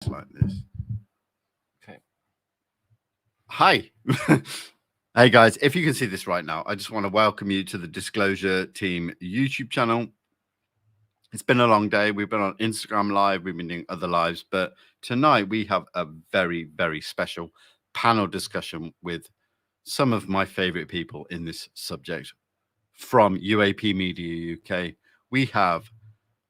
like this. Okay. Hi. Hey guys, if you can see this right now, I just want to welcome you to the Disclosure Team YouTube channel. It's been a long day. We've been on Instagram Live. We've been doing other lives, but tonight we have a very, very special panel discussion with some of my favorite people in this subject from UAP Media UK. We have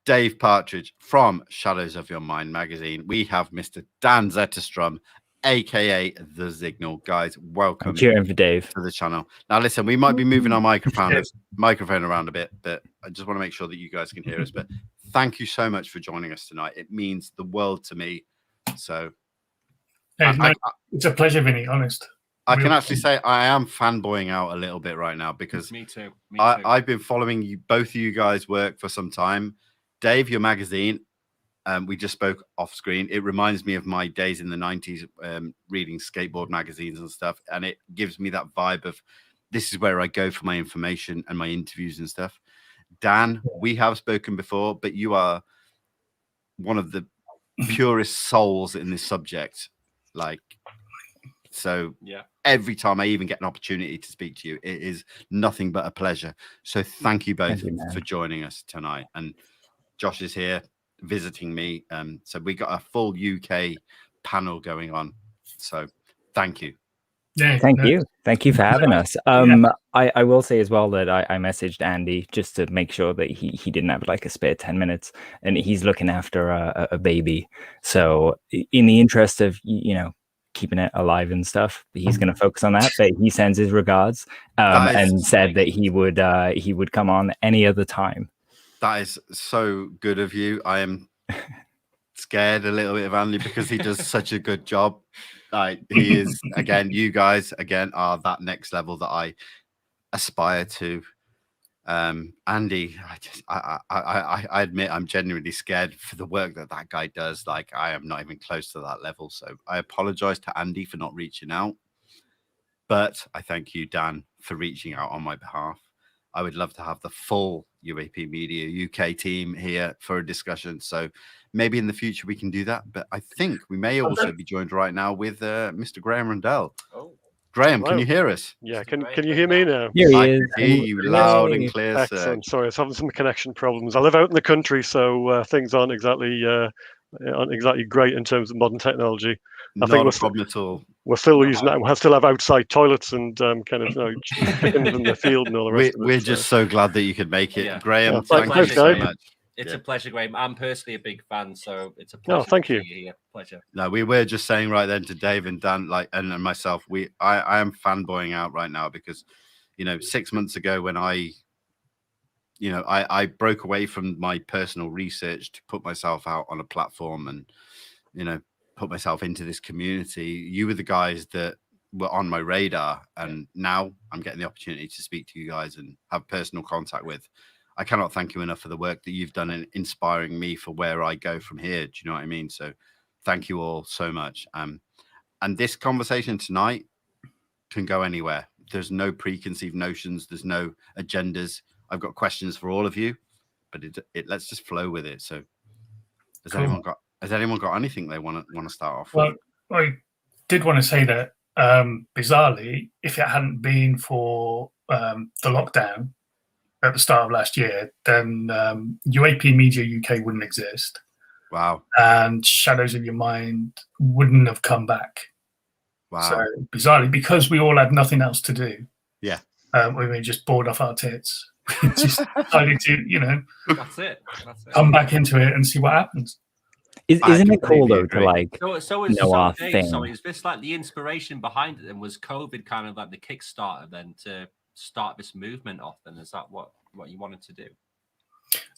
Dave Partridge from Shadows of Your Mind magazine. We have Mr. Dan Zetterstrom, aka The Signal. Guys, welcome cheering for Dave to the channel. Now, listen, we might be moving our microphone around a bit, but I just want to make sure that you guys can hear us. But thank you so much for joining us tonight. It means the world to me. So, it's a pleasure, Vinnie. Honest. I can actually say I am fanboying out a little bit right now because Me too. I've been following you, both of you guys' work for some time. Dave, your magazine, we just spoke off screen. It reminds me of my days in the 90s reading skateboard magazines and stuff. And it gives me that vibe of this is where I go for my information and my interviews and stuff. Dan, we have spoken before, but you are one of the purest souls in this subject. So yeah. Every time I even get an opportunity to speak to you, it is nothing but a pleasure. So thank you both for joining us tonight. And Josh is here visiting me. So we got a full UK panel going on. So thank you. Thank you. Thank you for having us. I will say as well that I messaged Andy just to make sure that he didn't have like a spare 10 minutes and he's looking after a baby. So in the interest of, keeping it alive and stuff, he's going to focus on that, but he sends his regards and said that he would come on any other time. That is so good of you. I am scared a little bit of Andy because he does such a good job. He is, again, you guys, again, are that next level that I aspire to. Andy, I admit I'm genuinely scared for the work that guy does. Like, I am not even close to that level. So I apologize to Andy for not reaching out. But I thank you, Dan, for reaching out on my behalf. I would love to have the full UAP Media UK team here for a discussion. So maybe in the future we can do that. But I think we may also be joined right now with Mr. Graeme Rendell. Oh. Graeme, can you hear us? Yeah, can you hear me now? Here he I is. can hear you loud and clear, Excellent. sir. Sorry, I was having some connection problems. I live out in the country, so things aren't exactly great in terms of modern technology. Not a problem at all. We're still using that. We still have outside toilets and chickens in the field and all the rest of it. We're just so glad that you could make it. Yeah. Graeme, thank you so much. It's a pleasure, Graeme. I'm personally a big fan, so it's a pleasure. Oh, thank you. Here. Pleasure. No, we were just saying right then to Dave and Dan, and myself, I am fanboying out right now because, 6 months ago when I broke away from my personal research to put myself out on a platform and, put myself into this community. You were the guys that were on my radar, and now I'm getting the opportunity to speak to you guys and have personal contact with. I cannot thank you enough for the work that you've done in inspiring me for where I go from here. Do you know what I mean? So thank you all so much. And this conversation tonight can go anywhere. There's no preconceived notions. There's no agendas. I've got questions for all of you, but let's just flow with it. So has anyone got anything they want to start off with? Well, I did want to say that bizarrely, if it hadn't been for the lockdown at the start of last year, then UAP Media UK wouldn't exist. Wow. And Shadows of Your Mind wouldn't have come back. Wow. So bizarrely, because we all had nothing else to do. Yeah. We were just bored off our tits. We just decided to, That's it. come back into it and see what happens. Isn't it cool though to So is this like the inspiration behind it? And was COVID kind of like the Kickstarter then to start this movement off? And is that what you wanted to do?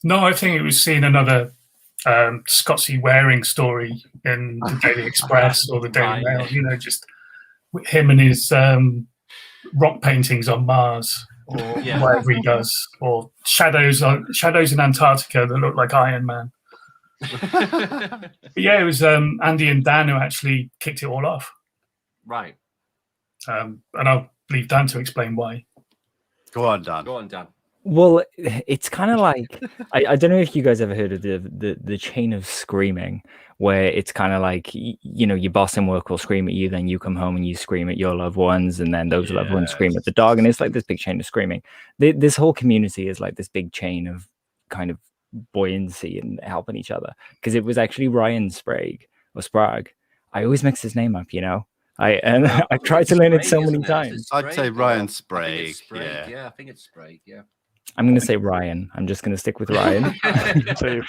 No, I think it was seeing another Scotsy Waring story in the Daily Express or the Daily Mail. Just him and his rock paintings on Mars or whatever he does, or shadows in Antarctica that look like Iron Man. But yeah, it was Andy and Dan who actually kicked it all off. Right. And I'll leave Dan to explain why. Go on, Dan. Well, it's kind of like I don't know if you guys ever heard of the chain of screaming, where it's kind of like you know, your boss in work will scream at you, then you come home and you scream at your loved ones, and then those loved ones scream at the dog, and it's like this big chain of screaming. This whole community is like this big chain of kind of buoyancy and helping each other. Because it was actually Ryan Sprague or Sprague. I always mix his name up, you know. I tried to learn it so many times. I'd say Ryan Sprague. Yeah, I think it's Sprague. Yeah. I'm going to say Ryan. I'm just going to stick with Ryan.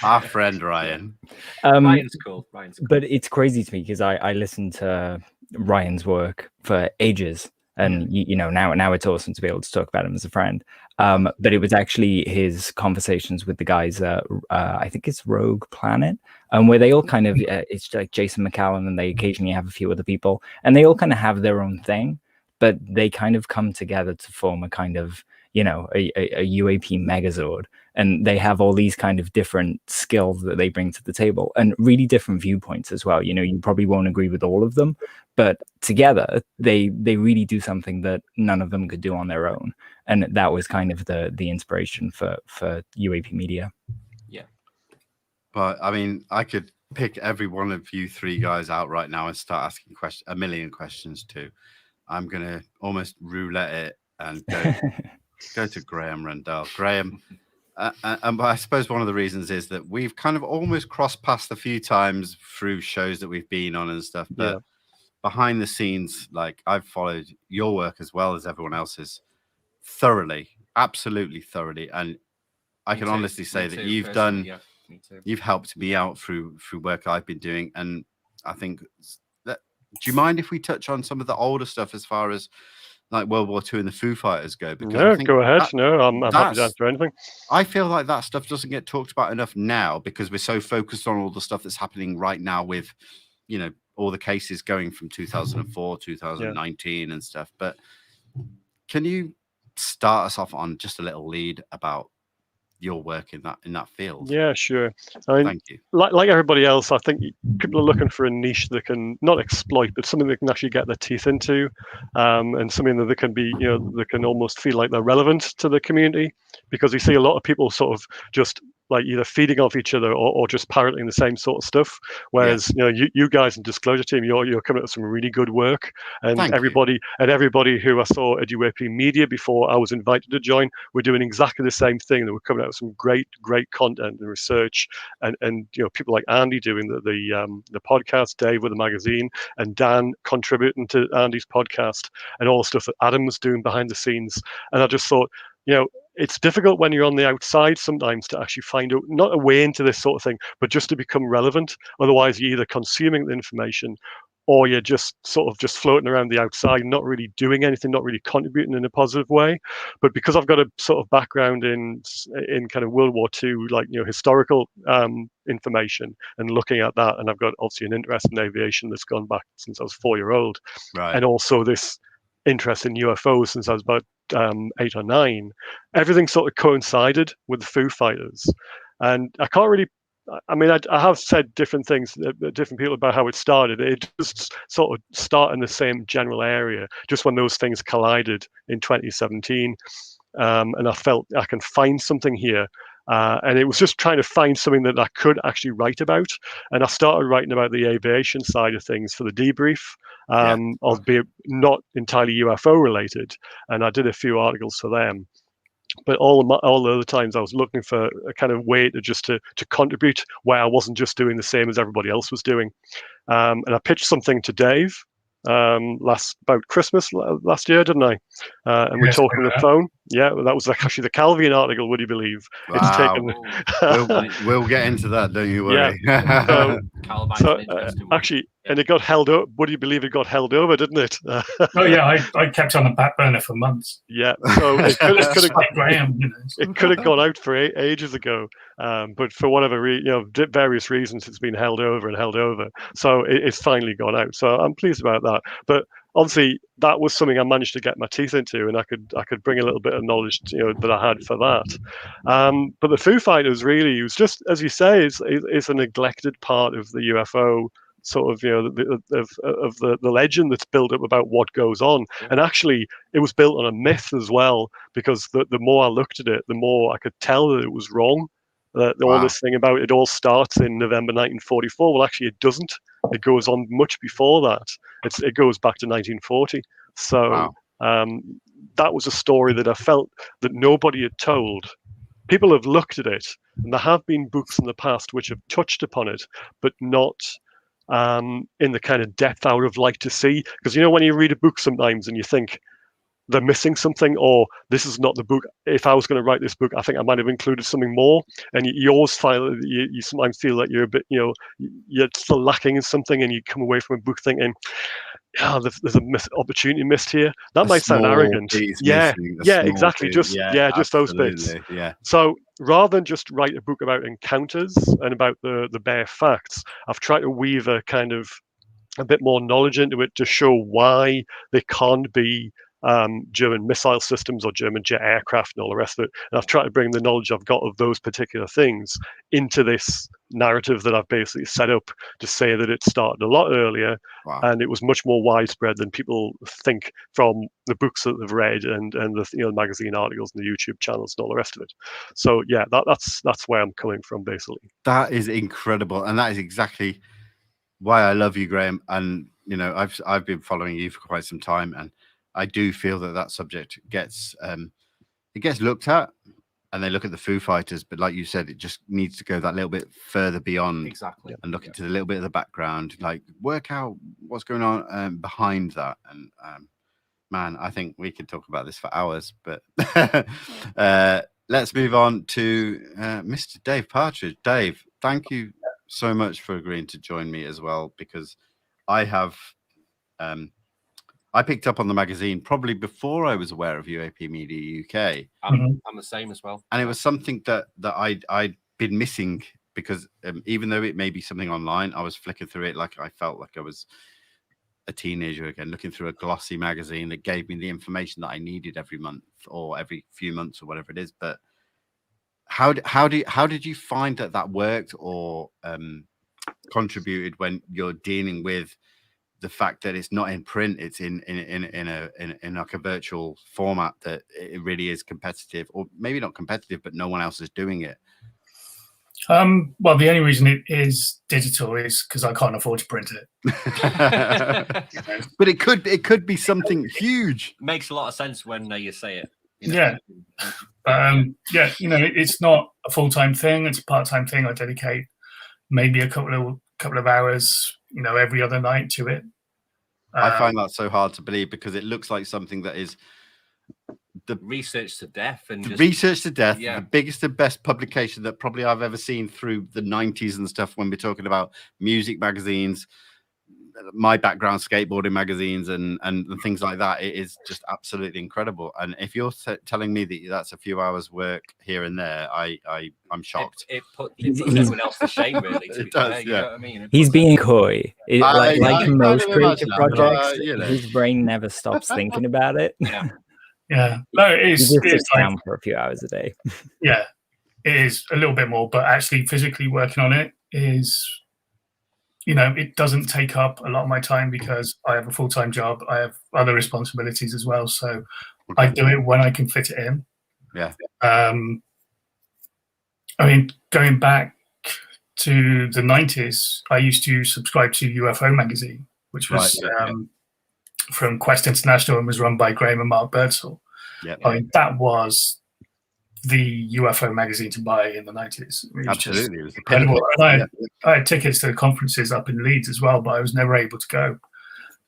Our friend Ryan. Ryan's cool. But it's crazy to me because I listened to Ryan's work for ages. And, you know, now it's awesome to be able to talk about him as a friend. But it was actually his conversations with the guys, I think it's Rogue Planet, where they all kind of, it's like Jason McCallum, and they occasionally have a few other people. And they all kind of have their own thing, but they kind of come together to form a kind of, you know, a UAP megazord, and they have all these kind of different skills that they bring to the table and really different viewpoints as well. You know, you probably won't agree with all of them, but together they really do something that none of them could do on their own. And that was kind of the inspiration for UAP Media. Yeah. But I mean, I could pick every one of you three guys out right now and start asking a million questions too. I'm gonna almost roulette it and go to Graeme Rendell. Graeme, and I suppose one of the reasons is that we've kind of almost crossed paths a few times through shows that we've been on and stuff, but behind the scenes, like, I've followed your work as well as everyone else's thoroughly, absolutely thoroughly, and I can honestly say that you've helped me out through work I've been doing, and I think that, do you mind if we touch on some of the older stuff as far as like World War II and the Foo Fighters go? Because no, go ahead. I'm happy to answer anything. I feel like that stuff doesn't get talked about enough now because we're so focused on all the stuff that's happening right now with, you know, all the cases going from 2004, 2019 and stuff. But can you start us off on just a little lead about your work in that field? Yeah, sure. I mean, thank you. Like everybody else, I think people are looking for a niche that can not exploit, but something they can actually get their teeth into, and something that they can be, you know, they can almost feel like they're relevant to the community, because we see a lot of people sort of just like either feeding off each other or just parroting the same sort of stuff. Whereas you know, you guys in Disclosure Team, you're coming up with some really good work, and everybody who I saw at UAP Media before I was invited to join, we're doing exactly the same thing. That we're coming out with some great content and research, and you know, people like Andy doing the podcast, Dave with the magazine, and Dan contributing to Andy's podcast, and all the stuff that Adam was doing behind the scenes. And I just thought, you know, it's difficult when you're on the outside sometimes to actually find not a way into this sort of thing, but just to become relevant. Otherwise, you're either consuming the information or you're just sort of just floating around the outside, not really doing anything, not really contributing in a positive way. But because I've got a sort of background in kind of World War II, like, you know, historical information and looking at that, and I've got obviously an interest in aviation that's gone back since I was 4-year-old, and also this interest in UFOs since I was about 8 or 9, everything sort of coincided with the Foo Fighters. And I can't really, I mean, I have said different things to different people about how it started. It just sort of started in the same general area, just when those things collided in 2017. And I felt I can find something here. And it was just trying to find something that I could actually write about. And I started writing about the aviation side of things for the Debrief, albeit not entirely UFO related. And I did a few articles for them. But all the other times I was looking for a kind of way to contribute where I wasn't just doing the same as everybody else was doing. And I pitched something to Dave about Christmas last year, didn't I? And we're talking on the phone. Yeah, that was actually the Calvian article, would you believe? Wow. It's taken. We'll get into that, don't you worry. Yeah. Actually, and it got held up. Would you believe it got held over, didn't it? Oh yeah, I kept on the back burner for months. Yeah, so it could have Graeme, you know. It could have gone out for ages ago, but for whatever various reasons, it's been held over. So it's finally gone out. So I'm pleased about that. But obviously, that was something I managed to get my teeth into, and I could bring a little bit of knowledge, that I had for that. But the Foo Fighters really was just, as you say, is a neglected part of the UFO sort of the legend that's built up about what goes on. And actually, it was built on a myth as well, because the more I looked at it, the more I could tell that it was wrong. All this thing about it all starts in November 1944. Well, actually, it doesn't. It goes on much before that. It goes back to 1940. So that was a story that I felt that nobody had told. People have looked at it, and there have been books in the past which have touched upon it, but not in the kind of depth I would have liked to see. Because when you read a book sometimes and you think they're missing something, or this is not the book. If I was going to write this book, I think I might have included something more. And you always feel you sometimes feel that you're a bit, you're still lacking in something, and you come away from a book thinking, there's a opportunity missed here. That might sound arrogant. Exactly. Just those bits. Yeah. So rather than just write a book about encounters and about the bare facts, I've tried to weave a kind of a bit more knowledge into it to show why they can't be German missile systems or German jet aircraft and all the rest of it. And I've tried to bring the knowledge I've got of those particular things into this narrative that I've basically set up to say that it started a lot earlier and it was much more widespread than people think from the books that they've read and the magazine articles and the YouTube channels and all the rest of it. So yeah, that's where I'm coming from basically. That is incredible, and that is exactly why I love you, Graeme. And I've been following you for quite some time, and I do feel that subject gets looked at, and they look at the Foo Fighters, but like you said, it just needs to go that little bit further beyond, and look into the little bit of the background, like work out what's going on behind that. And man, I think we could talk about this for hours, but let's move on to Mr. Dave Partridge. Dave, thank you so much for agreeing to join me as well, because I have. I picked up on the magazine probably before I was aware of UAP Media UK. I'm the same as well. And it was something that I'd been missing, because even though it may be something online, I was flicking through it like I felt like I was a teenager again, looking through a glossy magazine that gave me the information that I needed every month or every few months or whatever it is. But how did you find that worked or contributed when you're dealing with the fact that it's not in print, it's in like a virtual format, that it really is competitive, or maybe not competitive, but no one else is doing it? Well, the only reason it is digital is because I can't afford to print it. But it could be something huge. Makes a lot of sense when you say it. It's not a full-time thing. It's a part-time thing. I dedicate maybe a couple of hours, every other night to it. I find that so hard to believe, because it looks like something that is the research to death, and the biggest and best publication that probably I've ever seen through the 90s and stuff, when we're talking about music magazines, my background, skateboarding magazines and things like that. It is just absolutely incredible. And if you're telling me that that's a few hours work here and there, I'm shocked. It puts everyone else to shame, really. It does, you know what I mean? He's being coy. Like most creative projects, you know. his brain never stops thinking about it. Yeah. No, it is. He just sits down for a few hours a day. Yeah, it is a little bit more, but actually physically working on it is, it doesn't take up a lot of my time because I have a full-time job. I have other responsibilities as well. So I do it when I can fit it in. Yeah. Going back to the 90s, I used to subscribe to UFO magazine, which was from Quest International and was run by Graeme and Mark Birdsall. Yeah. That was the UFO magazine to buy in the 90s. Absolutely. It was incredible. And I had tickets to the conferences up in Leeds as well, but I was never able to go.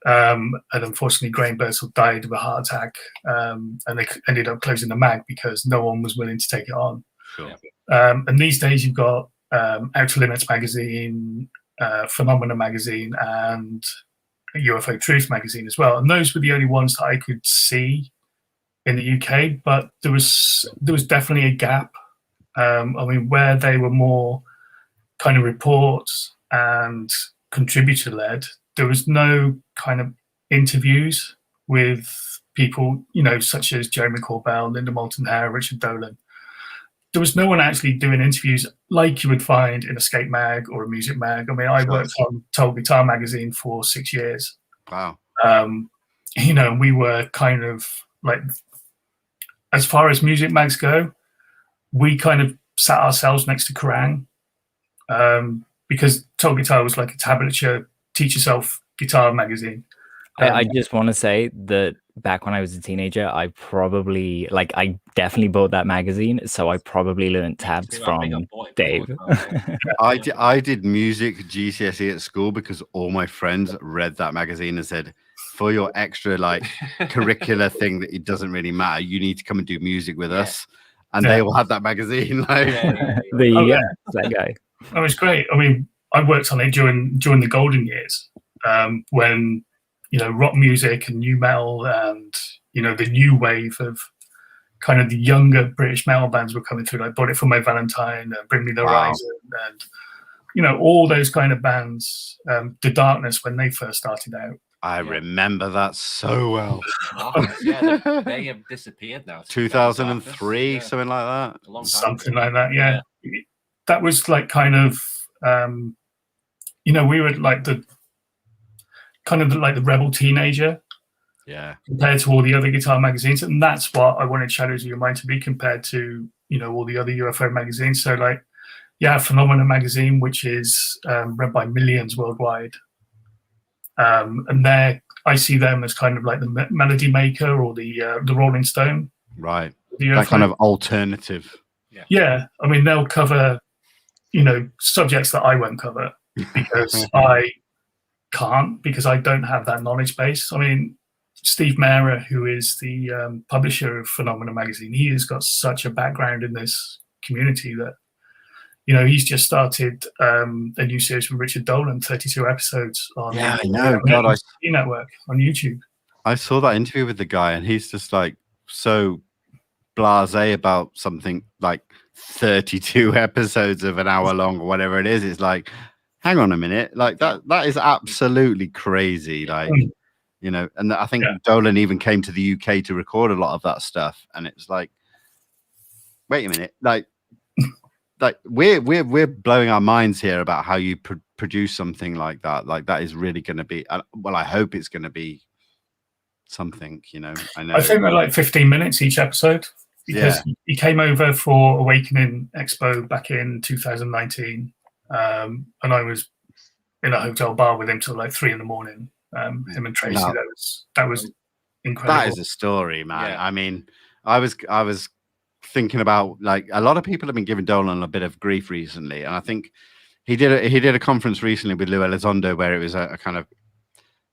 And unfortunately, Graeme Birdsall died of a heart attack, and they ended up closing the mag because no one was willing to take it on. Sure. And these days, you've got Outer Limits magazine, Phenomena magazine, and UFO Truth magazine as well. And those were the only ones that I could see in the UK, but there was definitely a gap. Where they were more kind of reports and contributor led, there was no kind of interviews with people, such as Jeremy Corbell, Linda Moulton Hare, Richard Dolan. there was no one actually doing interviews like you would find in a skate mag or a music mag. I mean, I worked on Toll Guitar magazine for 6 years. Wow. You know, we were kind of like, as far as music mags go, we kind of sat ourselves next to Kerrang, because Toll Guitar was like a tablature, teach yourself guitar magazine. I just want to say that back when I was a teenager, I definitely bought that magazine, so I probably learned tabs from Dave. I did music GCSE at school because all my friends read that magazine and said, for your extra like curricular thing that it doesn't really matter, you need to come and do music with us. And they all had that magazine. Like, that guy. That was great. I mean, I worked on it during the golden years, when, you know, rock music and new metal and, you know, the new wave of kind of the younger British metal bands were coming through, like Bought It For My Valentine, Bring Me The Horizon, and, you know, all those kind of bands, The Darkness, when they first started out. I remember that so well. Yeah, they have disappeared now. 2003, something like that. A long time something ago. like that, yeah. That was like kind of, you know, we were like the rebel teenager, compared to all the other guitar magazines, and that's what I wanted Shadows of Your Mind to be compared to, you know, all the other UFO magazines. So like, Phenomena magazine, which is read by millions worldwide, and I see them as kind of like the Melody Maker or the Rolling Stone, right? That kind of alternative. Yeah, I mean, they'll cover, you know, subjects that I won't cover because I can't, because I don't have that knowledge base. I mean, Steve Mehra, who is the publisher of Phenomena magazine, he has got such a background in this community that, you know, he's just started a new series from Richard Dolan, 32 episodes on I know. God, Network on YouTube. I saw that interview with the guy, and he's just like so blasé about something like 32 episodes of an hour long or whatever it is. It's like, hang on a minute, like that is absolutely crazy. Like, you know, and I think Dolan even came to the UK to record a lot of that stuff, and it's like, wait a minute, like we're blowing our minds here about how you produce something like that. Like, that is really going to be, well, I hope it's going to be something, you know. I think they're like 15 minutes each episode, because he came over for Awakening Expo back in 2019, and I was in a hotel bar with him till like 3 a.m. Him and Tracy. That was incredible. That is a story, man. I mean, I was thinking about, like, a lot of people have been giving Dolan a bit of grief recently, and I think he did a conference recently with Lou Elizondo where it was a kind of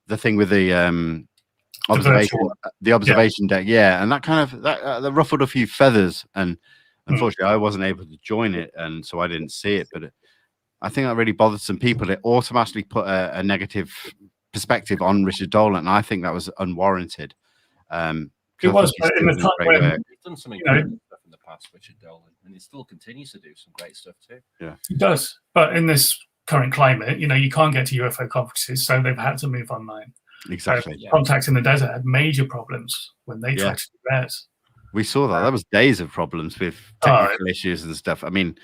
the thing with the observation deck, and that kind of that ruffled a few feathers, and unfortunately I wasn't able to join it, and so I didn't see it. But I think that really bothered some people. It automatically put a negative perspective on Richard Dolan, and I think that was unwarranted. It was, but in the time when he's done some incredible stuff in the past, Richard Dolan, and he still continues to do some great stuff too. Yeah, he does. But in this current climate, you know, you can't get to UFO conferences, so they've had to move online. Exactly. Contacts in the Desert had major problems when they tried to do theirs. We saw that. That was days of problems with technical issues and stuff. I mean,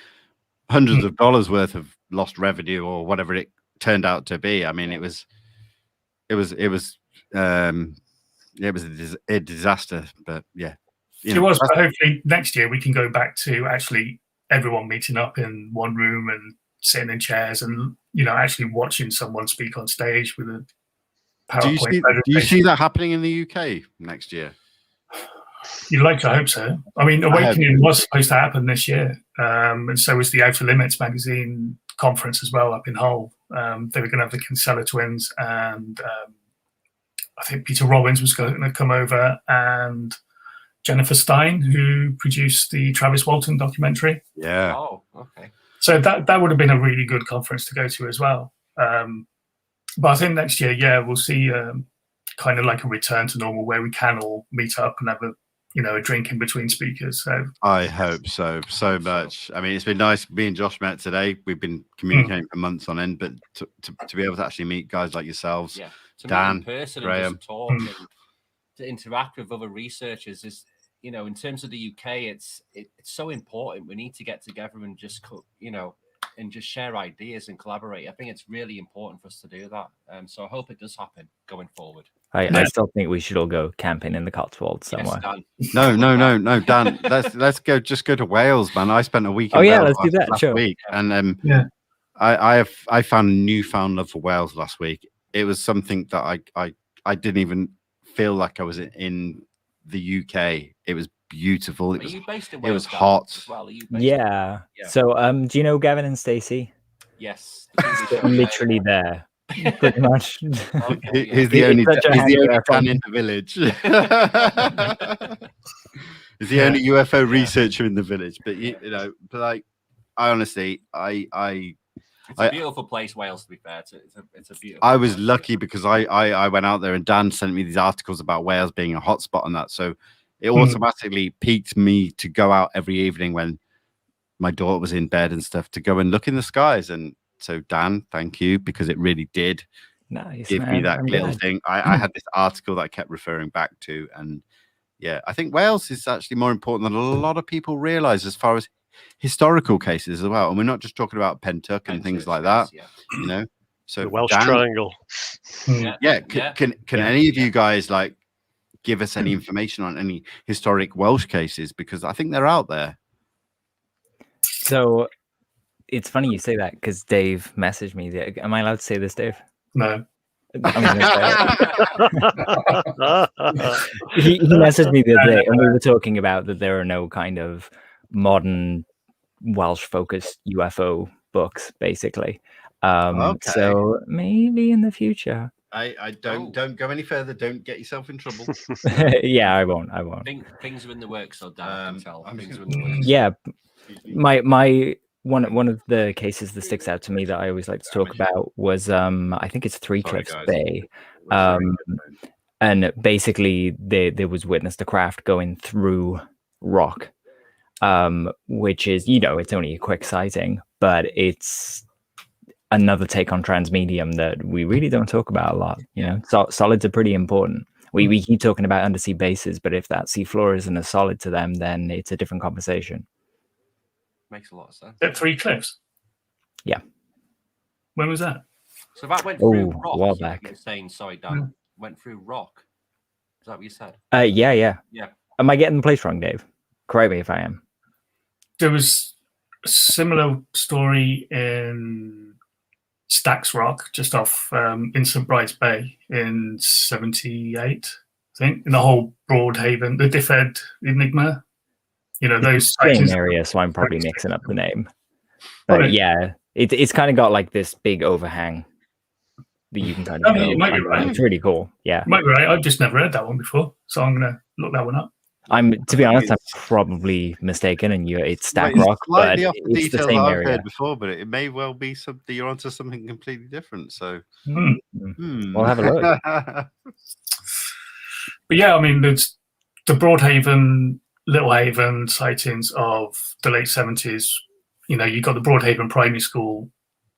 hundreds of dollars worth of lost revenue or whatever it turned out to be. I mean, it was a disaster. But it was. But hopefully next year we can go back to actually everyone meeting up in one room and sitting in chairs and, you know, actually watching someone speak on stage with a PowerPoint. Do you see that happening in the UK next year? You'd like to hope so. I mean, Awakening was supposed to happen this year, and so was the Outer Limits magazine conference as well up in Hull. They were going to have the Kinsella twins, and I think Peter Robbins was going to come over, and Jennifer Stein, who produced the Travis Walton documentary. Yeah. Oh, okay. So that would have been a really good conference to go to as well. But I think next year, we'll see kind of like a return to normal where we can all meet up and have a drink in between speakers. So I hope so much. I mean, it's been nice. Me and Josh met today. We've been communicating for months on end, but to be able to actually meet guys like yourselves, to Dan, meet in person Graeme, and just talk and to interact with other researchers is you know, in terms of the UK, it's so important. We need to get together and just, you know, and just share ideas and collaborate. I think it's really important for us to do that. So I hope it does happen going forward. I still think we should all go camping in the Cotswolds somewhere. Yes, No, Dan. Let's go. Just go to Wales, man. I spent a week. Oh yeah, Wales let's do that. last Sure. week, and Yeah. I found a newfound love for Wales last week. It was something that I didn't even feel like I was in the UK. It was beautiful. It Are was you based in it was Wales, Dan, hot. as well? Are you based Yeah. Yeah. So do you know Gavin and Stacey? Yes. They're literally there. Pretty much. Okay, yeah. He's the only It's such a handy Dan iPhone. in the village. He's the only UFO researcher in the village. But you know, but like, I honestly, It's a beautiful place, Wales. To be fair, it's a beautiful. I was place. lucky because I went out there and Dan sent me these articles about Wales being a hotspot and that. So it automatically piqued me to go out every evening when my daughter was in bed and stuff to go and look in the skies. And so Dan, thank you, because it really did give me that little thing. I had this article that I kept referring back to, and yeah, I think Wales is actually more important than a lot of people realize as far as historical cases as well. And we're not just talking about Pentuck and things like that, you know. So The Welsh Dan, Triangle. Can any of you guys like give us any information on any historic Welsh cases, because I think they're out there. So it's funny you say that because Dave messaged me. Am I allowed to say this, Dave? No. I'm gonna say it. He messaged me the other day, and we were talking about that there are no kind of modern Welsh-focused UFO books, basically. So maybe in the future. I don't go any further. Don't get yourself in trouble. Yeah, I won't. Things are in the works, so Dan can tell. Things are in the works. Yeah, my one of the cases that sticks out to me that I always like to talk about was I think it's Three Cliffs Bay, and basically there was witnessed a craft going through rock, which is, you know, it's only a quick sighting, but it's another take on transmedium that we really don't talk about a lot. You know, solids are pretty important. We keep talking about undersea bases, but if that seafloor isn't a solid to them, then it's a different conversation. Makes a lot of sense. At Three Cliffs? Yeah. When was that? So that went through rock. A while back. You're saying, sorry, Dan, went through rock. Is that what you said? Yeah. Yeah. Am I getting the place wrong, Dave? Correct me if I am. There was a similar story in Stax Rock, just off in St. Bride's Bay in 78, I think, in the whole Broadhaven, the Diffed Enigma. You know, those same area, so I'm probably mixing up the name. But yeah, it's kind of got like this big overhang that you can kind of. You might be right. It's really cool. Yeah, you might be right. I've just never heard that one before, so I'm gonna look that one up. To be honest, I'm probably mistaken, and it's Stack Rock, but it's the same area. I've heard before, but it may well be something you're onto something completely different. So we'll have a look. But yeah, I mean, there's the Broadhaven, Littlehaven sightings of the late 70s. You know, you got the Broadhaven primary school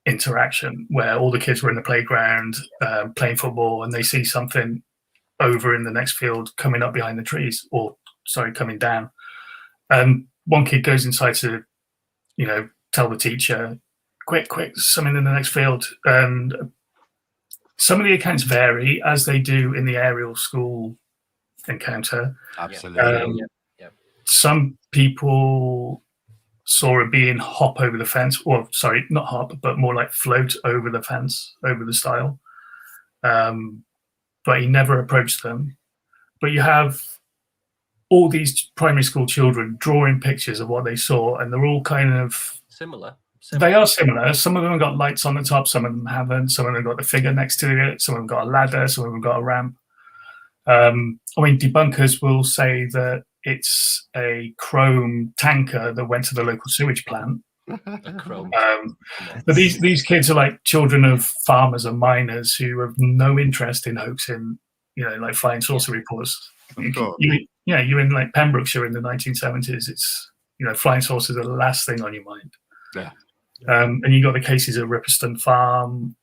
interaction where all the kids were in the playground playing football, and they see something over in the next field coming up behind the trees, coming down. One kid goes inside to, you know, tell the teacher, quick, something in the next field. And some of the accounts vary, as they do in the aerial school encounter. Absolutely. Some people saw a being hop over the fence, or sorry, not hop, but more like float over the fence, over the stile. But he never approached them. But you have all these primary school children drawing pictures of what they saw, and they're all kind of similar. They are similar. Some of them have got lights on the top, some of them haven't. Some of them got the figure next to it, some of them got a ladder, some of them got a ramp. I mean, debunkers will say that it's a chrome tanker that went to the local sewage plant. But these kids are like children of farmers and miners who have no interest in hoaxing, you know, like flying saucer reports. You're in like Pembrokeshire in the 1970s. It's, you know, flying saucers are the last thing on your mind. Yeah. And you got the cases of Ripperston Farm,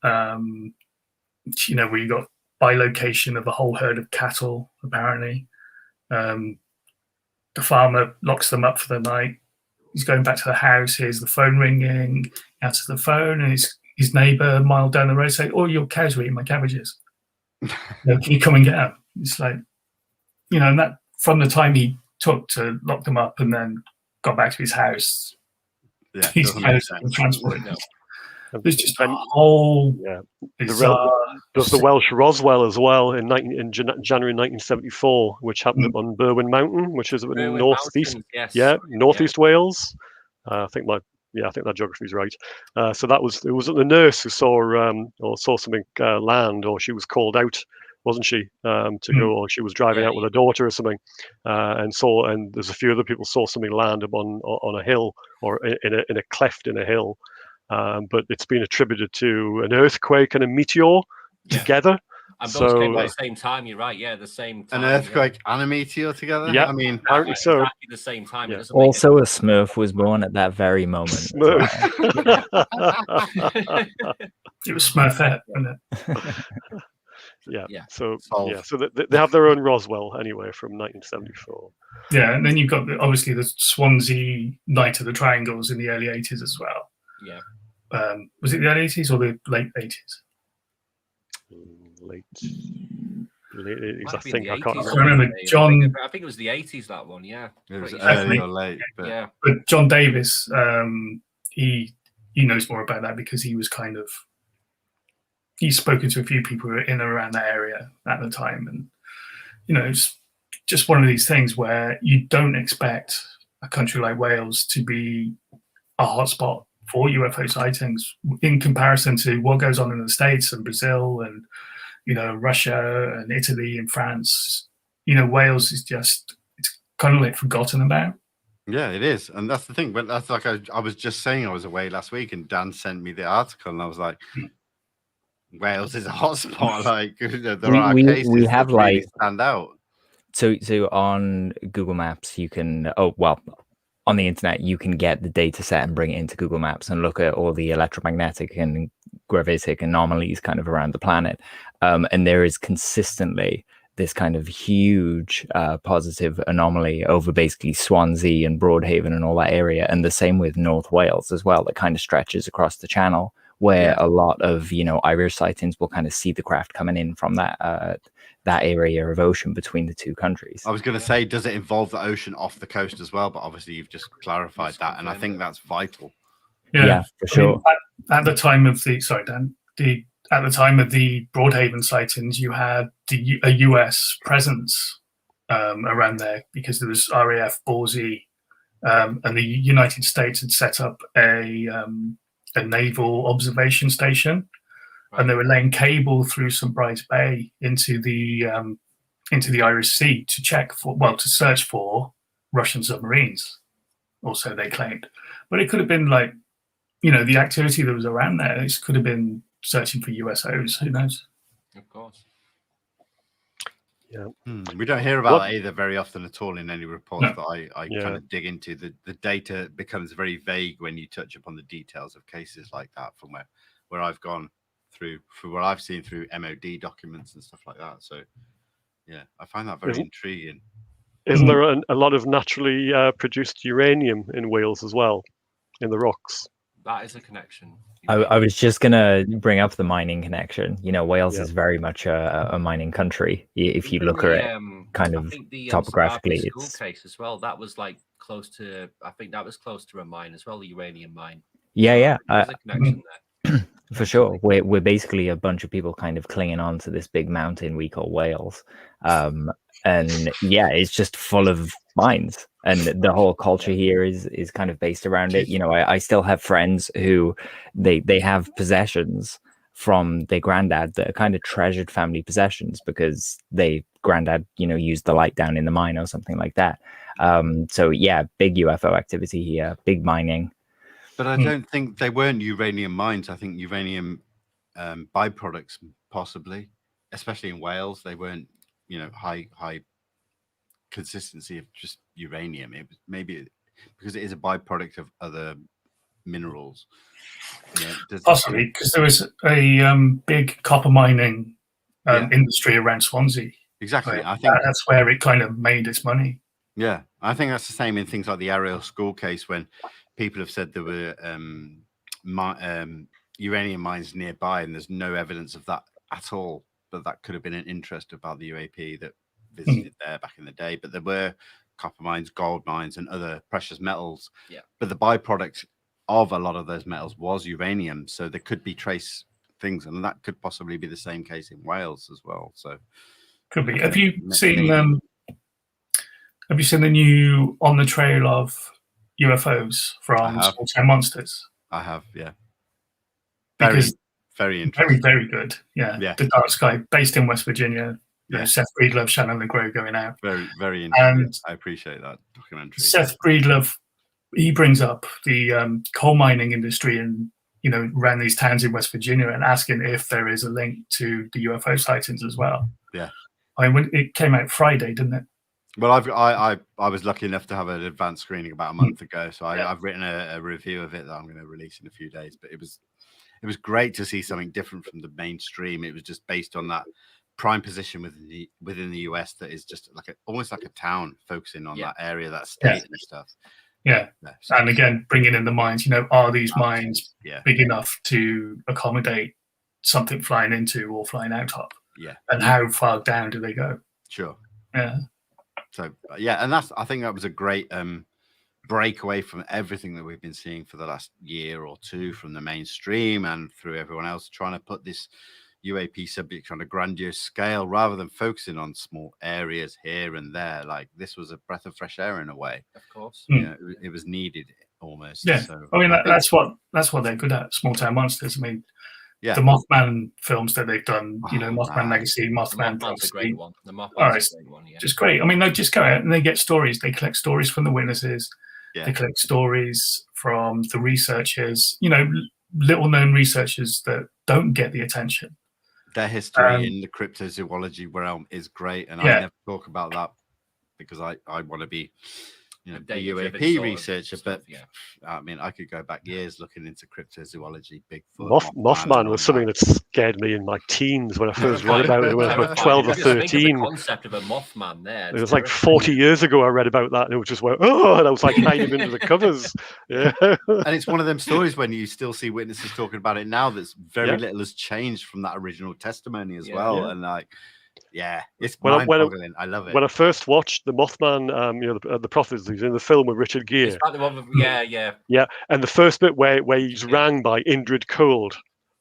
you know, where you got bilocation of a whole herd of cattle, apparently. the farmer locks them up for the night. He's going back to the house. Hears the phone ringing. He answers the phone, and his neighbour a mile down the road say, "Oh, your cows were eating my cabbages. Can you come and get them?" It's like, and that from the time he took to lock them up and then got back to his house, his cows have been transported. There's just a whole bizarre... There's the Welsh Roswell as well in January 1974, which happened up on Berwyn Mountain, which is in northeast, northeast Wales. I think that geography is right. So it was the nurse who saw something land, or she was called out, wasn't she, to go, or she was driving out with her daughter or something, and there's a few other people saw something land up on a hill or in a cleft in a hill. But it's been attributed to an earthquake and a meteor together. And those came at the same time. You're right. Yeah, the same time. An earthquake and a meteor together. Yeah, I mean, apparently so. Exactly the same time. Yeah. Also, a Smurf was born at that very moment. Smurf. It was Smurfette, wasn't it? Yeah. So they have their own Roswell anyway from 1974. Yeah, and then you've got obviously the Swansea Night of the Triangles in the early 80s as well. Yeah. Was it the early 80s or the late 80s? Late 80s, I think. I can't remember. John. I think it was the 80s, that one. Yeah. It was early or late. But... But John Davis, he knows more about that because he was he's spoken to a few people who were in and around that area at the time, and it's just one of these things where you don't expect a country like Wales to be a hotspot for UFO sightings in comparison to what goes on in the States and Brazil and Russia and Italy and France. Wales is it's kind of like forgotten about. Yeah, it is, and that's the thing. But that's like I was just saying, I was away last week, and Dan sent me the article, and I was like, Wales is a hotspot. Like there are cases we have that really stand out. So on Google Maps, you can on the internet, you can get the data set and bring it into Google Maps and look at all the electromagnetic and gravitic anomalies kind of around the planet. And there is consistently this kind of huge positive anomaly over basically Swansea and Broadhaven and all that area. And the same with North Wales as well. That kind of stretches across the channel, where a lot of, Irish sightings will kind of see the craft coming in from that area of ocean between the two countries. I was going to say, does it involve the ocean off the coast as well? But obviously you've just clarified that, and I think that's vital. Yeah, for sure. At the time of at the time of the Broadhaven sightings, you had a US presence around there because there was RAF Borsey, and the United States had set up a naval observation station. Right. And they were laying cable through St. Bride's Bay into the Irish Sea to search for Russian submarines. Also, they claimed, but it could have been like, the activity that was around there. It could have been searching for USOs. Who knows? Of course. Yeah. We don't hear about that either very often at all in any reports that I kind of dig into. The data becomes very vague when you touch upon the details of cases like that from where I've gone through what I've seen through MOD documents and stuff like that. So yeah, I find that very intriguing. Isn't there a lot of naturally produced uranium in Wales as well, in the rocks? That is a connection. I was just going to bring up the mining connection. Wales is very much a mining country. If you look at it kind of topographically. School case as well, that was like close to, I think that was close to a mine as well, the uranium mine. Yeah. There's a connection there. For sure. We're basically a bunch of people kind of clinging on to this big mountain we call Wales. And it's just full of mines, and the whole culture here is kind of based around it. I still have friends who they have possessions from their granddad that are kind of treasured family possessions because granddad used the light down in the mine or something like that. So big UFO activity here, big mining. But I don't think they weren't uranium mines. I think uranium byproducts possibly, especially in Wales, they weren't high consistency of just uranium. It was maybe because it is a byproduct of other minerals. Possibly because there was a big copper mining industry around Swansea. Exactly. Right? I think that's where it kind of made its money. Yeah, I think that's the same in things like the Ariel School case, when people have said there were uranium mines nearby, and there's no evidence of that at all. But that could have been an interest about the UAP that visited there back in the day. But there were copper mines, gold mines, and other precious metals. Yeah. But the byproduct of a lot of those metals was uranium, so there could be trace things, and that could possibly be the same case in Wales as well. So could be. Have you seen? Have you seen the new On the Trail of UFOs from Small Town Monsters? I have, yeah. Very Very, interesting. very good. Yeah. The Dark Sky, based in West Virginia. You know, Seth Breedlove, Shannon LeGros going out. Very, very interesting. And I appreciate that documentary. Seth Breedlove, he brings up the coal mining industry and, you know, around these towns in West Virginia, and asking if there is a link to the UFO sightings as well. Yeah. I mean, it came out Friday, didn't it? Well, I was lucky enough to have an advanced screening about a month ago, so I've written a review of it that I'm going to release in a few days. But it was great to see something different from the mainstream. It was just based on that prime position within the US that is just like almost like a town, focusing on that area, that state and stuff. Yeah. So, and again, bringing in the mines. You know, are these mines big enough to accommodate something flying into or flying out of? Yeah. And how far down do they go? Sure. Yeah. So and I think that was a great break away from everything that we've been seeing for the last year or two from the mainstream and through everyone else, trying to put this UAP subject on a grandiose scale rather than focusing on small areas here and there. Like, this was a breath of fresh air in a way. Of course. You know, it was needed almost. Yeah. So, I mean, that's what they're good at, Small Town Monsters. I mean, the Mothman films that they've done, you know, Mothman Legacy, Mothman's a great one. The Mothman's a great one, just great. I mean, they just go out and they get stories. They collect stories from the witnesses. They collect stories from the researchers, you know, little known researchers that don't get the attention. Their history in the cryptozoology realm is great. And I never talk about that because I want to be, you know, a UAP researcher, but I mean, I could go back years looking into cryptozoology, Bigfoot. Mothman was something that scared me in my teens when I first read about it when I was 12 or 13. The concept of a Mothman there. It was like 40 years ago I read about that, and it was just went, oh, and I was like hiding into the covers. Yeah. And it's one of them stories when you still see witnesses talking about it now, that's very little has changed from that original testimony as well. And like, it's mind-boggling. I love it. When I first watched the Mothman, you know, the prophecies in the film with Richard Gere. It's like the one with, yeah, and the first bit where he's rang by Indrid Cold,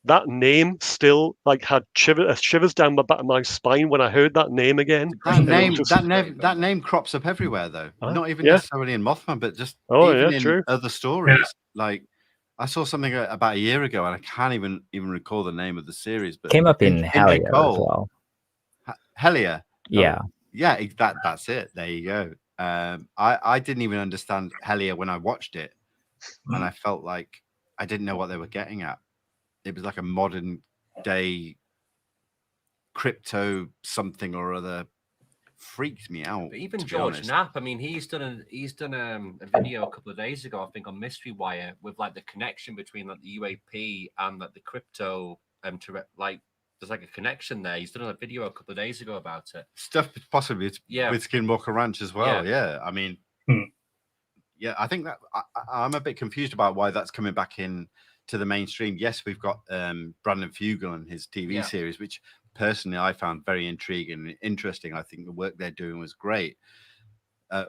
that name still like had shivers down the back of my spine when I heard that name again. That name crops up everywhere though. Not even necessarily in Mothman, but just in other stories. Like, I saw something about a year ago, and I can't even recall the name of the series. But came up in Hellier as well. Hellier. Yeah. That's it. There you go. I didn't even understand Hellier when I watched it, and I felt like I didn't know what they were getting at. It was like a modern day crypto something or other. Freaked me out. But even George Knapp, I mean, he's done a video a couple of days ago, I think, on Mystery Wire with like the connection between like the UAP and like the crypto like. There's like a connection there. He's done a video a couple of days ago about it. Stuff possibly with Skinwalker Ranch as well. Yeah. I mean, I think that I'm a bit confused about why that's coming back in to the mainstream. Yes, we've got Brandon Fugel and his TV series, which personally I found very intriguing and interesting. I think the work they're doing was great.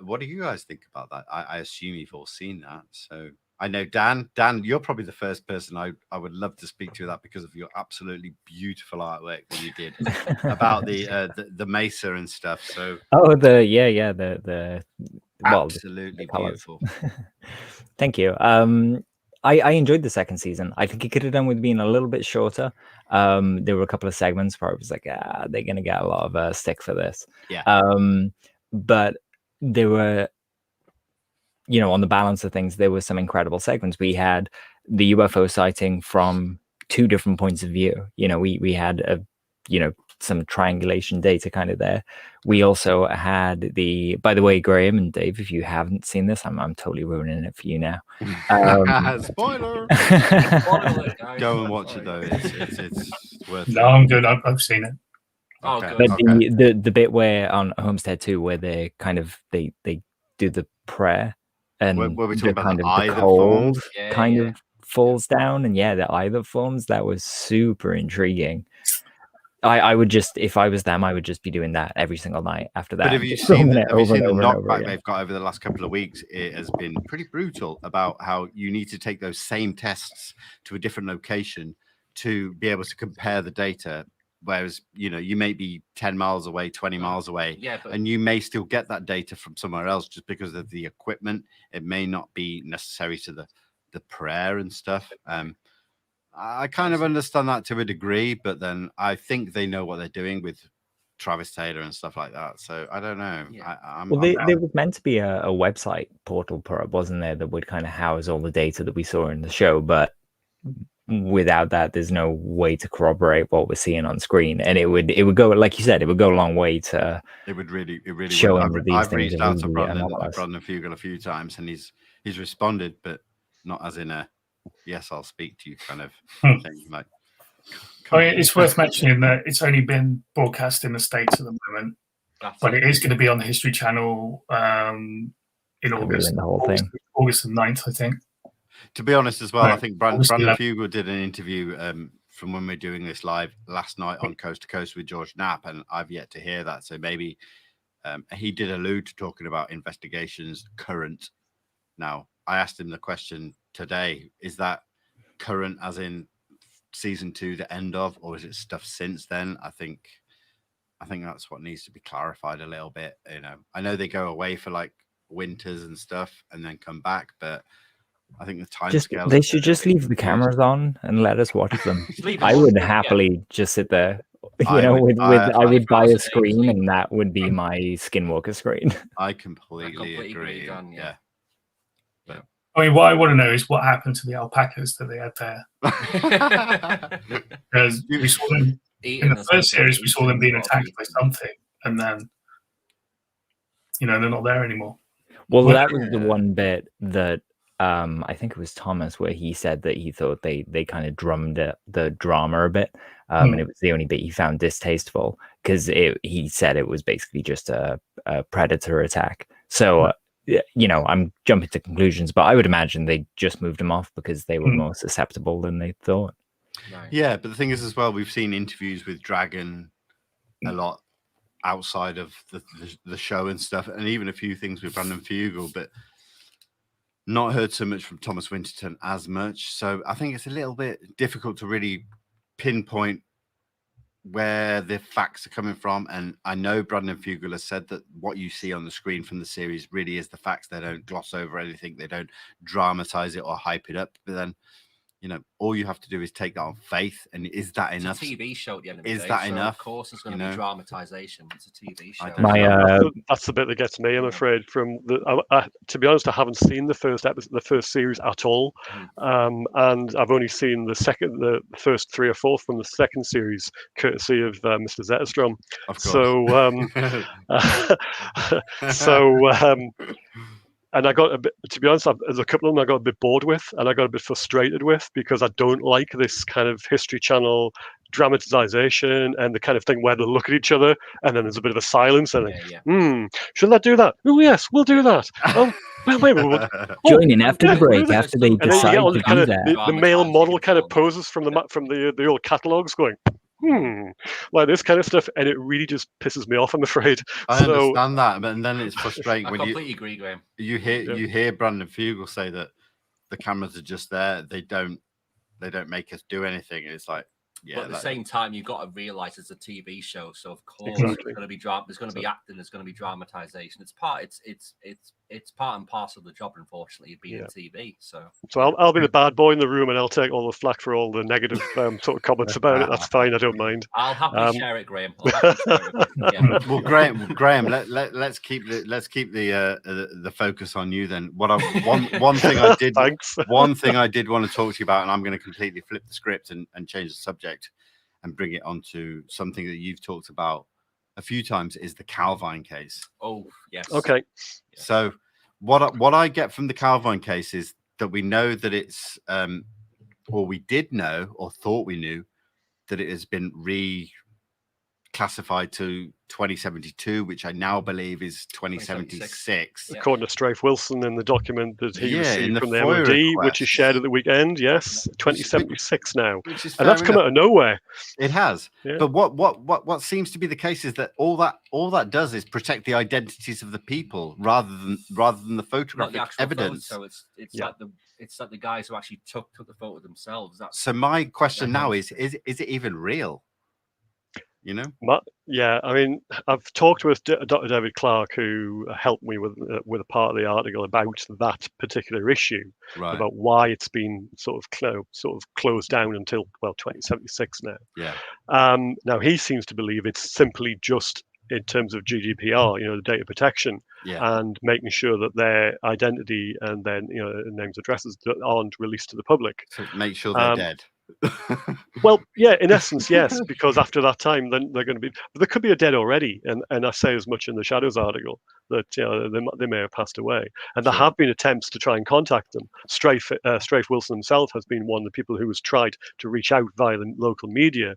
What do you guys think about that? I assume you've all seen that. So I know Dan, you're probably the first person I would love to speak to that because of your absolutely beautiful artwork that you did about the mesa and stuff. So the absolutely beautiful. Thank you. I enjoyed the second season. I think it could have done with being a little bit shorter. There were a couple of segments where I was like, they're gonna get a lot of stick for this. But there were, you know, on the balance of things, there were some incredible segments. We had the UFO sighting from two different points of view. You know, we had some triangulation data kind of there. We also had by the way, Graeme and Dave, if you haven't seen this, I'm totally ruining it for you now. Spoiler! Go and watch it though. It's worth it. No, I'm good. I've seen it. Oh, but the bit where on Homestead 2, where they kind of they do the prayer, and Were we the talking about kind the of eye the that cold forms? Yeah, kind yeah. of falls down, and the eye that forms, that was super intriguing. I would just, if I was them, I would just be doing that every single night after that. But have you just seen filming the, it have you over seen and the over and over knockback again. they've got over the last couple of weeks? It has been pretty brutal about how you need to take those same tests to a different location to be able to compare the data. Whereas, you may be 10 miles away, 20 miles away, and you may still get that data from somewhere else just because of the equipment. It may not be necessary to the prayer and stuff. I kind of understand that to a degree, but then I think they know what they're doing with Travis Taylor and stuff like that. So I don't know. Yeah. There was meant to be a website portal probe, wasn't there, that would kind of house all the data that we saw in the show, but without that, there's no way to corroborate what we're seeing on screen. And it would go, like you said, it would go a long way to it really showing would. that these I've things reached are out to really Brandon anomalous. Fugel a few times, and he's responded, but not as in a yes, I'll speak to you kind of thing. Like, it's worth mentioning that it's only been broadcast in the States at the moment, but it is going to be on the History Channel in August. The whole thing. August the 9th, I think. To be honest as well, Right. I think Brandon Fugel did an interview from when we were doing this live last night on Coast to Coast with George Knapp, and I've yet to hear that. So maybe he did allude to talking about investigations current. Now, I asked him the question today, is that current as in season 2, the end of, or is it stuff since then? I think that's what needs to be clarified a little bit. I know they go away for like winters and stuff and then come back, but I think the time scale. They should just leave the cameras on and let us watch them. I would happily just sit there, I would buy a screen, and that would be my Skinwalker screen. I completely agree. Yeah. I mean, what I want to know is what happened to the alpacas that they had there. Because we saw them in the first series, we saw them being attacked by something, and then they're not there anymore. Well, that was the one bit that I think it was Thomas where he said that he thought they kind of drummed the drama a bit, and it was the only bit he found distasteful because he said it was basically just a predator attack. So. I'm jumping to conclusions, but I would imagine they just moved them off because they were more susceptible than they thought. Yeah, but the thing is as well, we've seen interviews with Dragon a lot outside of the show and stuff, and even a few things with Brandon Fugel, but not heard so much from Thomas Winterton as much. So I think it's a little bit difficult to really pinpoint where the facts are coming from. And I know Brandon Fugel has said that what you see on the screen from the series really is the facts. They don't gloss over anything. They don't dramatize it or hype it up. But then, all you have to do is take that on faith. And is that enough? It's a TV show at the end of the day. Is that enough? Of course, it's going to be dramatization. It's a TV show. That's the bit that gets me, I'm afraid. From to be honest, I haven't seen the first episode, the first series at all, and I've only seen the first 3 or 4 from the second series, courtesy of Mr. Zetterstrom. Of course. And I got a bit, to be honest, there's a couple of them I got a bit bored with, and I got a bit frustrated with, because I don't like this kind of History Channel dramatization and the kind of thing where they look at each other and then there's a bit of a silence and should I do that? Oh yes, we'll do that. Oh, wait. Join in after the break after they decide to do that. The male model kind of poses from the old catalogs, going. Like this kind of stuff, and it really just pisses me off, I'm afraid. I understand that, but then it's frustrating when completely agree, Graeme. You hear Brandon Fugel say that the cameras are just there. They don't make us do anything. It's like, but at the same time, you've got to realize it's a TV show, so of course there's going to be drama. There's going to be acting. There's going to be dramatization. It's part and parcel of the job. Unfortunately, being TV. So I'll be the bad boy in the room, and I'll take all the flack for all the negative sort of comments about it. That's fine. I don't mind. I'll happily share it, Graeme. Well, Graeme, let's keep the focus on you then. One thing I did one thing I did want to talk to you about, and I'm going to completely flip the script and change the subject and bring it onto something that you've talked about a few times, is the Calvine case. Oh, yes. Okay. So what I get from the Calvine case is that we know that it's or we did know or thought we knew that it has been classified to 2072, which I now believe is 2076. Yeah. According to Strafe Wilson in the document that he in received the from the FOIA MOD, which he request. shared at the weekend, yes, 2076 now. Which is And that's come enough. out of nowhere. It has. Yeah. But what seems to be the case is that all that does is protect the identities of the people rather than the Not photographic the actual evidence. photo. It's like the guys who actually took the photo themselves. That's So my question now is it even real? You know? Yeah, I mean, I've talked with Dr. David Clark, who helped me with a part of the article about that particular issue, Right. about why it's been sort of closed down until 2076 now. Yeah. Now he seems to believe it's simply just in terms of GDPR, the data protection, and making sure that their identity and their names, addresses aren't released to the public. So make sure they're dead. Well, yeah, in essence, yes, because after that time, then they're going to be. But there could be a dead already, and I say as much in the Shadows article that they may have passed away, and there have been attempts to try and contact them. Strafe Wilson himself has been one of the people who has tried to reach out via the local media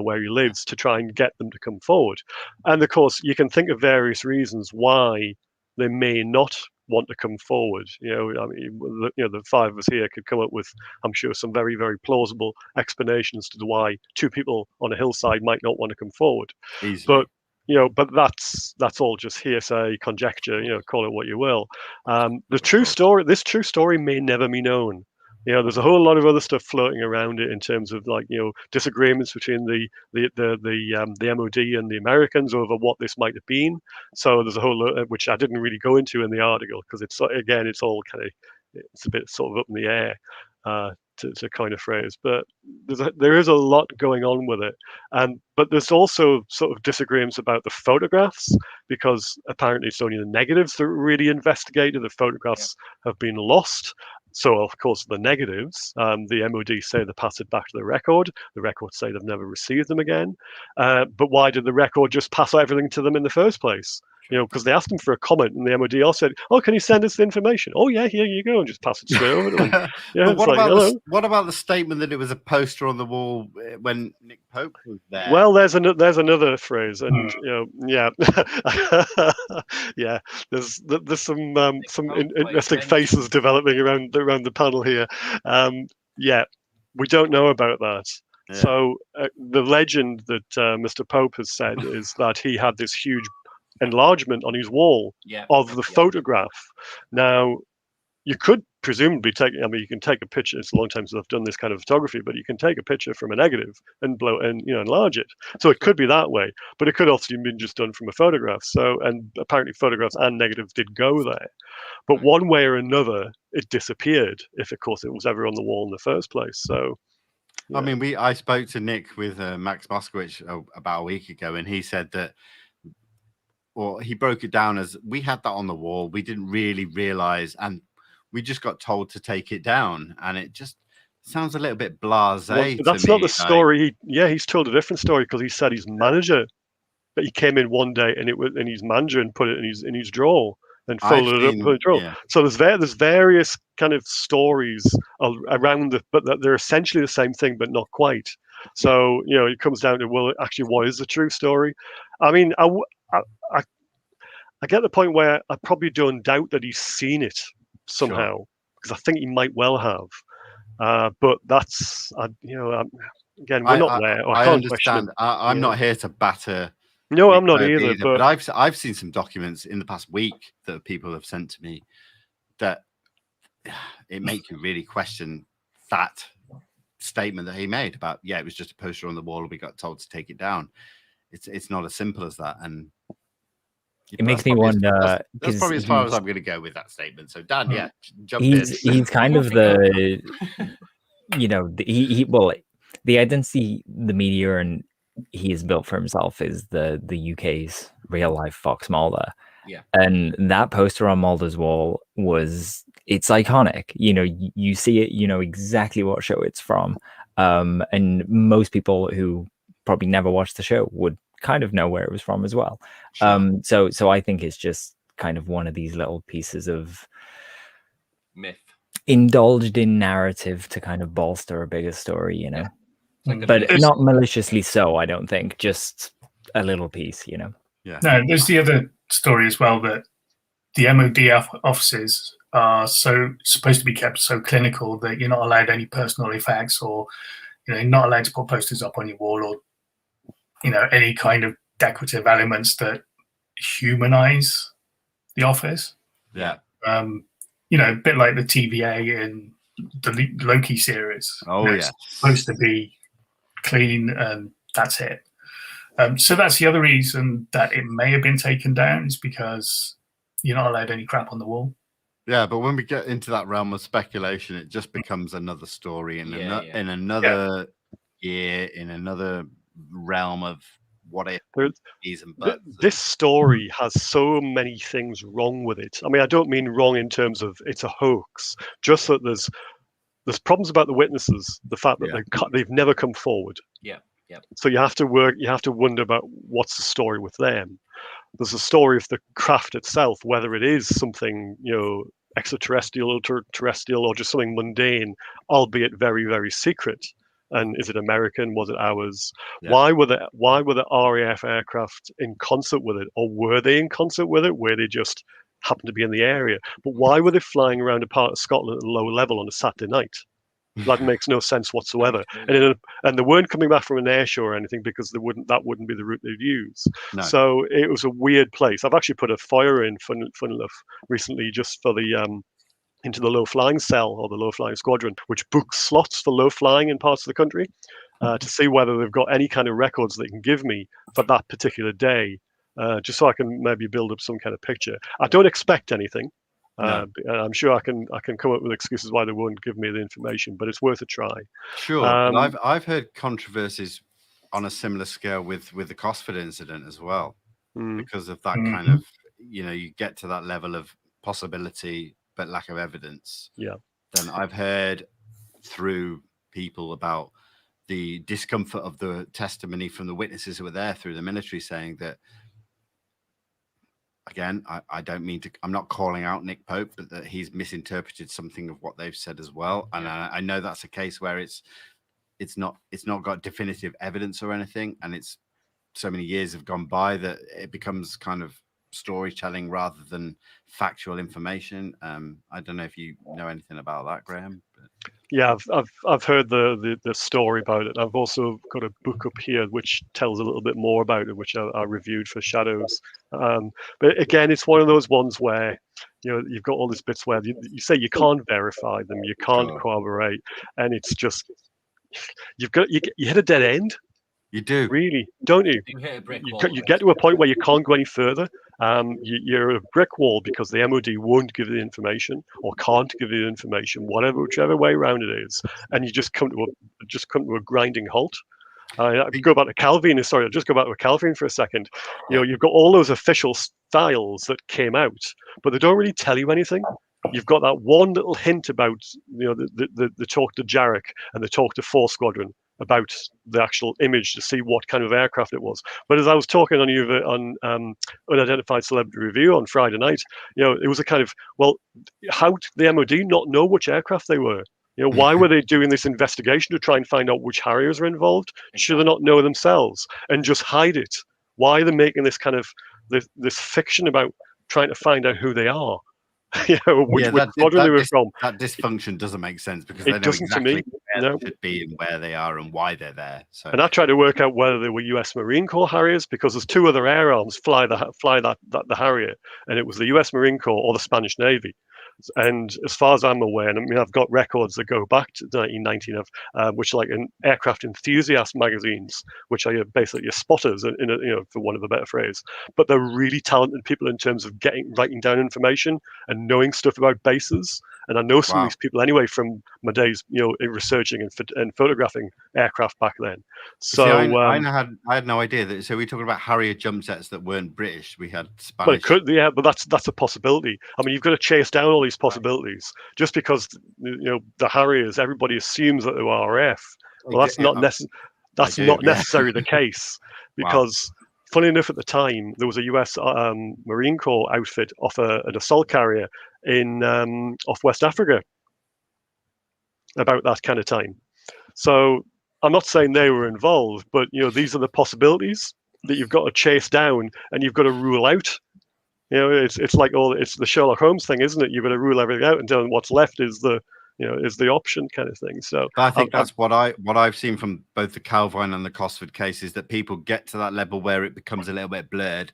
where he lives to try and get them to come forward, and of course, you can think of various reasons why they may not want to come forward. The five of us here could come up with, I'm sure, some very, very plausible explanations to why two people on a hillside might not want to come forward. Easily. But that's all just hearsay, conjecture. Call it what you will. This true story may never be known. There's a whole lot of other stuff floating around it in terms of disagreements between the MOD and the Americans over what this might have been. So there's a whole lot, which I didn't really go into in the article because it's all it's a bit sort of up in the air to coin a phrase. But there is a lot going on with it, but there's also sort of disagreements about the photographs because apparently it's only the negatives that were really investigated. The photographs have been lost. So, of course, the negatives, the MOD say they pass it back to the record. The record say they've never received them again. But why did the record just pass everything to them in the first place? Because they asked them for a comment, and the MOD all said, "Oh, can you send us the information?" "Oh, yeah, here you go," and just pass it straight over to them. But what about the statement that it was a poster on the wall when Nick Pope was there? Well, there's another phrase, and yeah, there's some interesting faces developing around the panel here. We don't know about that. Yeah. So the legend that Mr. Pope has said is that he had this huge enlargement on his wall of the photograph. Now, you could presumably you can take a picture. It's a long time since I've done this kind of photography, but you can take a picture from a negative and enlarge it. So it could be that way, but it could also have been just done from a photograph. So, and apparently photographs and negatives did go there, but one way or another, it disappeared. If of course it was ever on the wall in the first place. So, I mean, I spoke to Nick with Max Moskowitz about a week ago, and he said that. Or he broke it down as we had that on the wall. We didn't really realize, and we just got told to take it down. And it just sounds a little bit blasé. That's not the story. He's told a different story because he said his manager, that he came in one day and his manager and put it in his drawer and folded it up and put it in the drawer. Yeah. So there's various kind of stories around but they're essentially the same thing, but not quite. So it comes down to, well, actually, what is the true story? I mean, I get the point where I probably don't doubt that he's seen it somehow, because I think he might well have. But that's again, we're not there. I understand. I'm not here to batter. No, I'm not either. But I've seen some documents in the past week that people have sent to me that it makes you really question that statement that he made about it was just a poster on the wall and we got told to take it down. It's not as simple as that, and it makes me wonder. That's probably as far as I'm going to go with that statement. So Dan, jump in. He's kind of the the identity the media and he has built for himself is the UK's real life Fox Mulder. Yeah, and that poster on Mulder's wall it's iconic. You see it, you know exactly what show it's from, and most people who probably never watched the show would kind of know where it was from as well. Sure. So I think it's just kind of one of these little pieces of myth indulged in narrative to kind of bolster a bigger story, Like but not maliciously so. I don't think, just a little piece, you know. Yeah. No, there's the other story as well, that the MOD offices are supposed to be kept so clinical that you're not allowed any personal effects, or you're not allowed to put posters up on your wall, or any kind of decorative elements that humanize the office. Yeah. A bit like the TVA in the Loki series. Oh, yeah. It's supposed to be clean, and that's it. So that's the other reason that it may have been taken down, is because you're not allowed any crap on the wall. Yeah, but when we get into that realm of speculation, it just becomes another story in another year, in another realm of what if these and buts. This story has so many things wrong with it. I mean, I don't mean wrong in terms of it's a hoax, just that there's problems about the witnesses, the fact that they've never come forward. Yeah. Yeah. So you have to wonder about what's the story with them. There's a story of the craft itself, whether it is something, extraterrestrial, terrestrial, or just something mundane, albeit very, very secret. And is it American? Was it ours? Yeah. Why were the RAF aircraft in concert with it, or were they in concert with it, where they just happened to be in the area? But why were they flying around a part of Scotland at a low level on a Saturday night? That makes no sense whatsoever. And they weren't coming back from an air show or anything, because that wouldn't be the route they'd use. No. So it was a weird place. I've actually put a fire in, fun enough, recently, just for the into the low flying cell, or the low flying squadron, which books slots for low flying in parts of the country, to see whether they've got any kind of records they can give me for that particular day, just so I can maybe build up some kind of picture. I don't expect anything. No. I'm sure I can come up with excuses why they won't give me the information, but it's worth a try. Sure. But I've heard controversies on a similar scale with the Cosford incident as well, because of that kind of, you get to that level of possibility but lack of evidence. Yeah. Then I've heard through people about the discomfort of the testimony from the witnesses who were there through the military, saying that, again, I don't mean to, I'm not calling out Nick Pope, but that he's misinterpreted something of what they've said as well. And I know that's a case where it's not got definitive evidence or anything, and it's so many years have gone by that it becomes kind of storytelling rather than factual information. I don't know if you know anything about that, Graeme. But... Yeah, I've heard the story about it. I've also got a book up here which tells a little bit more about it, which I reviewed for Shadows. But again, it's one of those ones where you've got all these bits where you say you can't verify them, you can't corroborate, and it's just you hit a dead end. You do, really, don't you? You hit a brick wall. You get to a point where you can't go any further. You're a brick wall because the MOD won't give you the information, or can't give you the information, whichever way around it is, and you just come to a grinding halt. I go back to Calvin. Sorry, I'll just go back to Calvin for a second. You've got all those official styles that came out, but they don't really tell you anything. You've got that one little hint about the talk to Jarek and the talk to 4 Squadron about the actual image to see what kind of aircraft it was. But as I was talking on Unidentified Celebrity Review on Friday night, it was a kind of, well, how did the MOD not know which aircraft they were? Why were they doing this investigation to try and find out which Harriers are involved? Should they not know themselves and just hide it? Why are they making this kind of this fiction about trying to find out who they are? Which squadron they were from. That dysfunction doesn't make sense, because they know exactly where they should be and where they are and why they're there. So, and I tried to work out whether they were US Marine Corps Harriers, because there's 2 other air arms fly the Harrier, and it was the US Marine Corps or the Spanish Navy. And as far as I'm aware, and I mean, I've got records that go back to 1919 of which are like in aircraft enthusiast magazines, which are basically your spotters, for want of a better phrase. But they're really talented people in terms of writing down information and knowing stuff about bases. And I know some of these people anyway from my days, in researching and photographing aircraft back then. So I had no idea that. So we're talking about Harrier jump sets that weren't British. We had Spanish. But that's a possibility. I mean, you've got to chase down all these possibilities. Just because the Harriers, everybody assumes that they were RF. Well, that's not necessarily the case, because. Funny enough, at the time, there was a US Marine Corps outfit off an assault carrier in off West Africa about that kind of time. So I'm not saying they were involved, but these are the possibilities. that you've got to chase down and you've got to rule out. You know, it's like it's the Sherlock Holmes thing, isn't it? You've got to rule everything out until what's left is the option kind of thing. So I think that's what I've seen from both the Calvine and the Cosford cases, that people get to that level where it becomes a little bit blurred.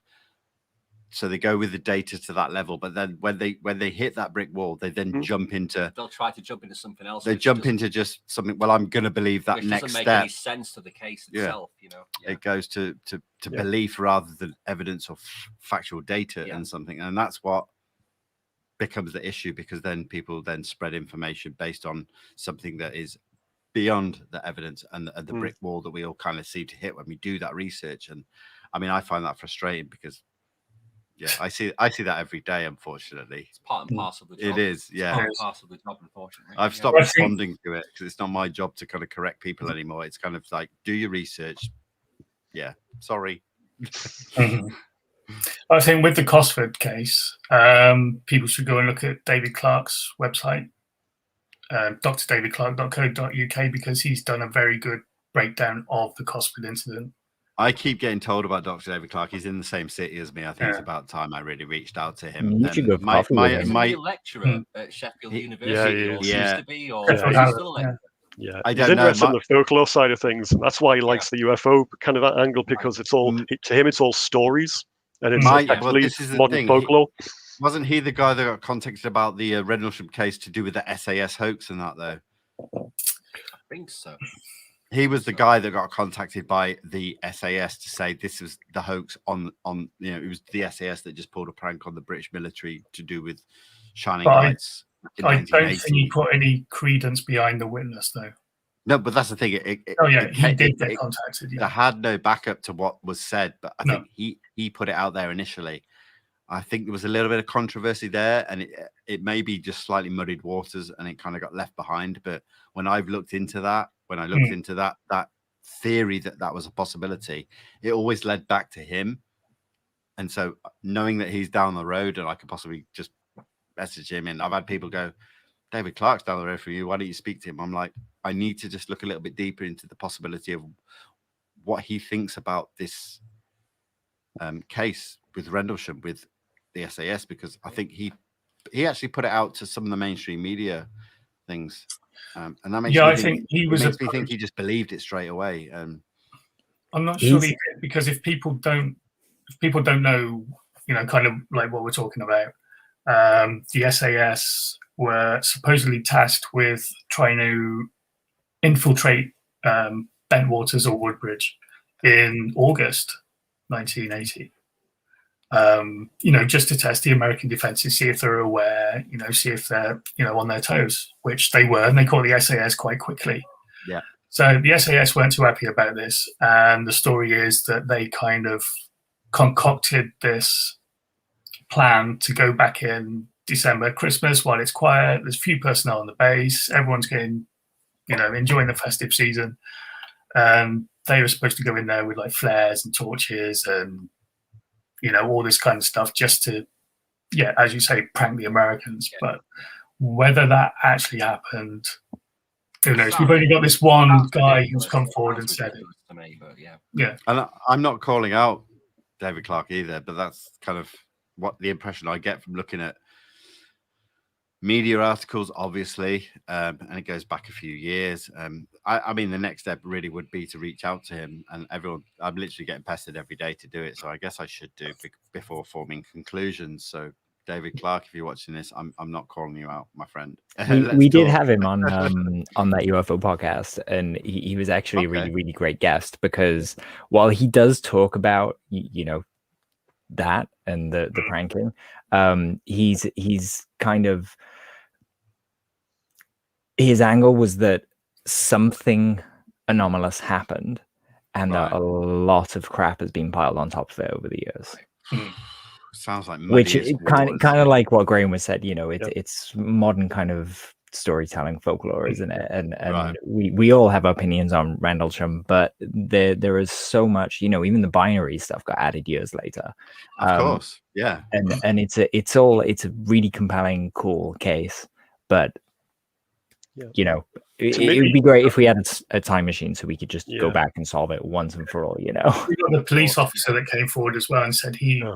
So they go with the data to that level, but then when they hit that brick wall, they then jump into. They'll try to jump into something else. They jump into just something. Well, I'm going to believe that next doesn't make step. any sense to the case itself. You know, it goes to belief rather than evidence or factual data and something, and that's what becomes the issue, because then people then spread information based on something that is beyond the evidence and the brick wall that we all kind of seem to hit when we do that research. And I mean, I find that frustrating because. Yeah, I see that every day, unfortunately. It's part and parcel of the job. It is, yeah. It's part and parcel of the job, unfortunately. I've stopped responding to it because it's not my job to kind of correct people anymore. It's kind of like, do your research. Yeah, sorry. I think with the Cosford case, people should go and look at David Clarke's website, drdavidclarke.co.uk, because he's done a very good breakdown of the Cosford incident. I keep getting told about Dr. David Clarke. He's in the same city as me. I think it's about time I really reached out to him. You should go coffee with him. My lecturer at Sheffield University, or used to be, or Sheffield he's still like. Yeah, I he's don't know. interested in the folklore side of things, and that's why he likes the UFO kind of angle, because it's all to him. It's all stories, and it's actually modern folklore. Wasn't he the guy that got contacted about the Rendlesham case to do with the SAS hoax and that, though? I think so. He was the guy that got contacted by the SAS to say this was the hoax on it was the SAS that just pulled a prank on the British military to do with shining lights. I don't think he put any credence behind the witness, though. No, but that's the thing. He did get contacted. It had no backup to what was said, but I think he put it out there initially. I think there was a little bit of controversy there, and it maybe just slightly muddied waters, and it kind of got left behind. But when I've looked into that, that theory that was a possibility, it always led back to him. And so knowing that he's down the road and I could possibly just message him, and I've had people go, David Clarke's down the road from you, why don't you speak to him? I'm like, I need to just look a little bit deeper into the possibility of what he thinks about this case with Rendlesham, with the SAS, because I think he actually put it out to some of the mainstream media things. And that makes I think he was. Makes me think he just believed it straight away. I'm not sure he did, because if people don't know, kind of like what we're talking about, the SAS were supposedly tasked with trying to infiltrate Bentwaters or Woodbridge in August 1980. Just to test the American defenses, see if they're aware, see if they're, on their toes, which they were, and they caught the SAS quite quickly. Yeah. So the SAS weren't too happy about this, and the story is that they kind of concocted this plan to go back in December, Christmas, while it's quiet. There's few personnel on the base. Everyone's getting, enjoying the festive season. They were supposed to go in there with like flares and torches and all this kind of stuff, just to, as you say, prank the Americans. But whether that actually happened, who knows? We've only got this one guy who's come forward and said it. To me, but And I'm not calling out David Clarke either, but that's kind of what the impression I get from looking at media articles, obviously, and it goes back a few years. I mean, the next step really would be to reach out to him, and everyone. I'm literally getting pestered every day to do it, so I guess I should do before forming conclusions. So, David Clarke, if you're watching this, I'm not calling you out, my friend. We did have him on that UFO podcast, and he was actually a really, really great guest, because while he does talk about that and the pranking, he's kind of, his angle was that something anomalous happened, and that a lot of crap has been piled on top of it over the years. Sounds like which kind of like what Graeme was said. It's modern kind of storytelling folklore, isn't it? And we all have opinions on Rendlesham, but there is so much. Even the binary stuff got added years later. Of course, yeah. And it's a really compelling, cool case, but you know, it me- would be great if we had a time machine so we could just go Yeah. back and solve it once and for all, you know. We got the police officer that came forward as well and said he Yeah.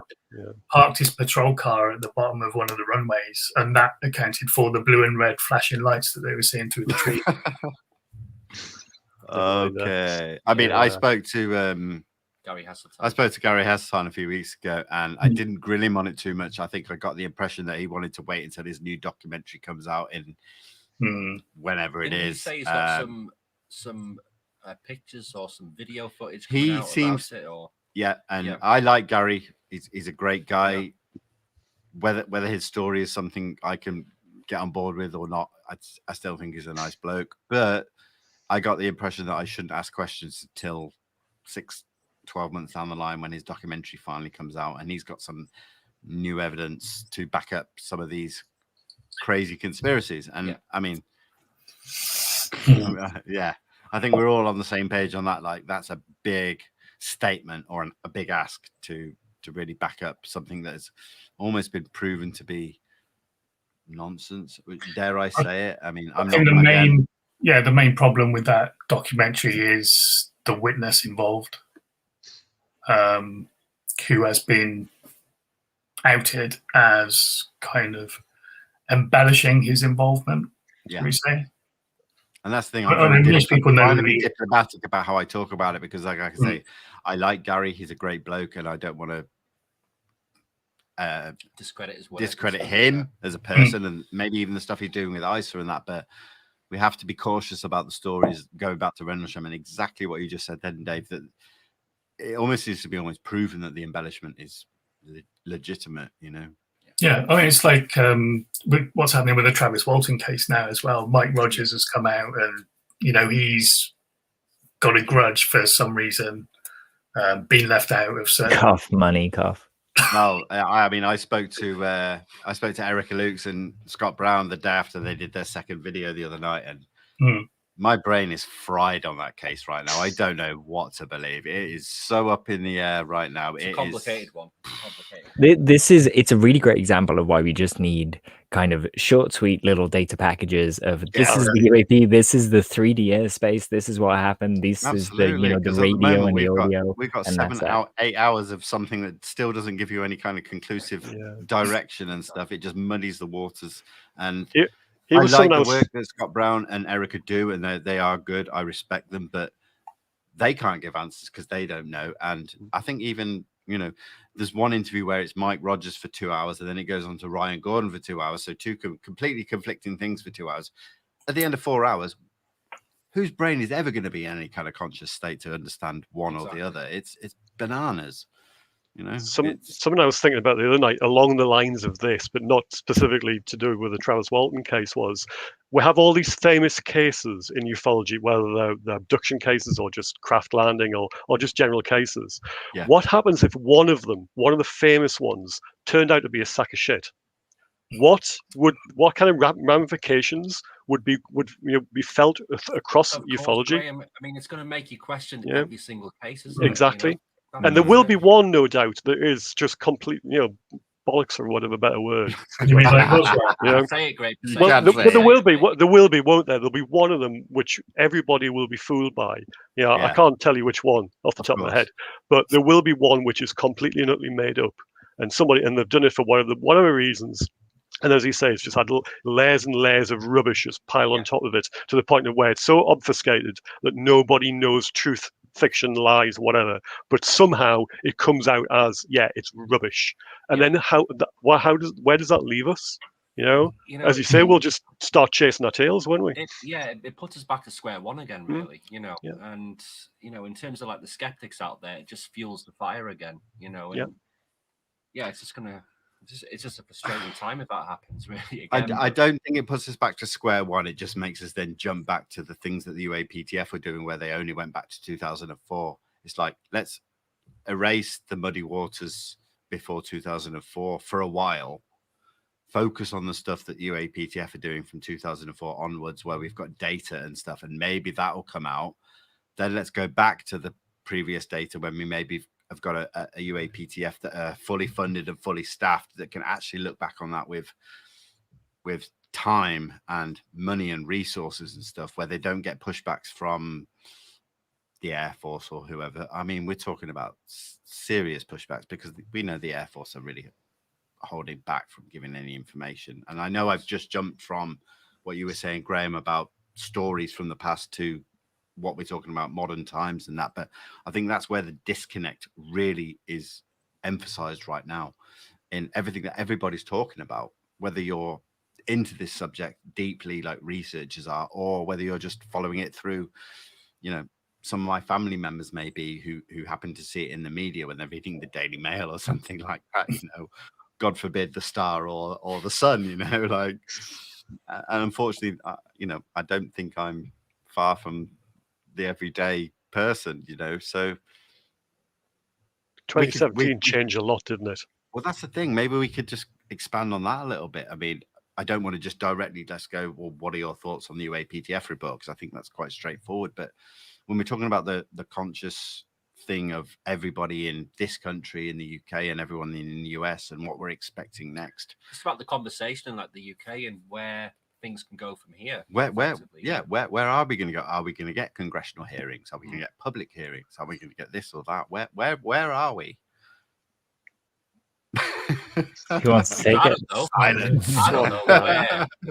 parked his patrol car at the bottom of one of the runways, and that accounted for the blue and red flashing lights that they were seeing through the tree. Okay. I mean, I spoke to Gary Hasseltine. I spoke to Gary Hasseltine a few weeks ago, and I didn't grill him on it too much. I think I got the impression that he wanted to wait until his new documentary comes out in whenever it Didn't he is. say he's got some pictures or some video footage coming He out seems, about it, or yeah, and I like Gary. He's a great guy. Whether his story is something I can get on board with or not, I still think he's a nice bloke. But I got the impression that I shouldn't ask questions until 12 months down the line when his documentary finally comes out and he's got some new evidence to back up some of these crazy conspiracies. And I mean, I think we're all on the same page on that. Like, that's a big statement or a big ask to really back up something that has almost been proven to be nonsense. Dare I say it? I mean, I'm not the main problem with that documentary is the witness involved, who has been outed as kind of embellishing his involvement. Can we say? And that's the thing. Most people know I'm really diplomatic about how I talk about it because, like I say, I like Gary. He's a great bloke, and I don't want to discredit him as a person, and maybe even the stuff he's doing with ISA and that. But we have to be cautious about the stories. Going back to Rendlesham and exactly what you just said then, Dave, that it almost needs to be almost proven that the embellishment is legitimate. You know. Yeah, I mean, it's like what's happening with the Travis Walton case now as well. Mike Rogers has come out and, you know, he's got a grudge for some reason, being left out of certain... Cough. No, I mean, I spoke to Erica Lukes and Scott Brown the day after they did their second video the other night, and my brain is fried on that case right now. I don't know what to believe. It is so up in the air right now. It's a complicated one. It's a really great example of why we just need kind of short, sweet little data packages of this is the UAP, this is the 3D airspace, this is what happened, this is the the radio and the audio. We've got 8 hours of something that still doesn't give you any kind of conclusive direction and stuff. It just muddies the waters. And I like the work that Scott Brown and Erica do, and they are good. I respect them, but they can't give answers because they don't know. And I think even, you know, there's one interview where it's Mike Rogers for 2 hours, and then it goes on to Ryan Gordon for 2 hours. So two completely conflicting things for 2 hours. At the end of 4 hours, whose brain is ever going to be in any kind of conscious state to understand one or the other? It's bananas. You know, something I was thinking about the other night along the lines of this, but not specifically to do with the Travis Walton case, was we have all these famous cases in ufology, whether they're abduction cases or just craft landing or just general cases. Yeah. What happens if one of the famous ones, turned out to be a sack of shit? What kind of ramifications would be felt across ufology? Graham, I mean, it's going to make you question every single case. Exactly. You know? And there will be one, no doubt, that is just complete, bollocks or whatever better word. You mean like say it, Greg. Well, there will be, won't there? There'll be one of them which everybody will be fooled by. I can't tell you which one off the top of my head, but there will be one which is completely and utterly made up, and they've done it for whatever reasons. And as you say, it's just had layers and layers of rubbish just piled on top of it to the point of where it's so obfuscated that nobody knows truth, fiction, lies, whatever. But somehow it comes out as, it's rubbish. And then where does that leave us? As you say, we'll just start chasing our tails, won't we? It puts us back to square one again, really. And in terms of like the skeptics out there, it just fuels the fire again. It's just gonna. It's just a frustrating time if that happens, really. Again, I don't think it puts us back to square one. It just makes us then jump back to the things that the UAPTF were doing, where they only went back to 2004. It's like, let's erase the muddy waters before 2004 for a while. Focus on the stuff that UAPTF are doing from 2004 onwards, where we've got data and stuff, and maybe that will come out. Then let's go back to the previous data when we maybe have got a UAPTF that are fully funded and fully staffed that can actually look back on that with time and money and resources and stuff where they don't get pushbacks from the Air Force or whoever. I mean, we're talking about serious pushbacks because we know the Air Force are really holding back from giving any information. And I know I've just jumped from what you were saying, Graeme, about stories from the past to what we're talking about modern times and that, but I think that's where the disconnect really is emphasized right now in everything that everybody's talking about, whether you're into this subject deeply like researchers are, or whether you're just following it through, you know, some of my family members maybe who happen to see it in the media when they're reading the Daily Mail or something like that, you know, God forbid the Star or the Sun, you know, like, and unfortunately, you know, I don't think I'm far from the everyday person, you know, so 2017 changed a lot, didn't it? Well, that's the thing. Maybe we could just expand on that a little bit. I mean, I don't want to just directly let's go, well, what are your thoughts on the UAPTF report? Because I think that's quite straightforward. But when we're talking about the conscious thing of everybody in this country, in the UK, and everyone in the US, and what we're expecting next, it's about the conversation in like the UK and where things can go from here. Where are we going to go? Are we going to get congressional hearings? Are we going to get public hearings? Are we going to get this or that? Where are we? Who wants to take it? Silence. I don't know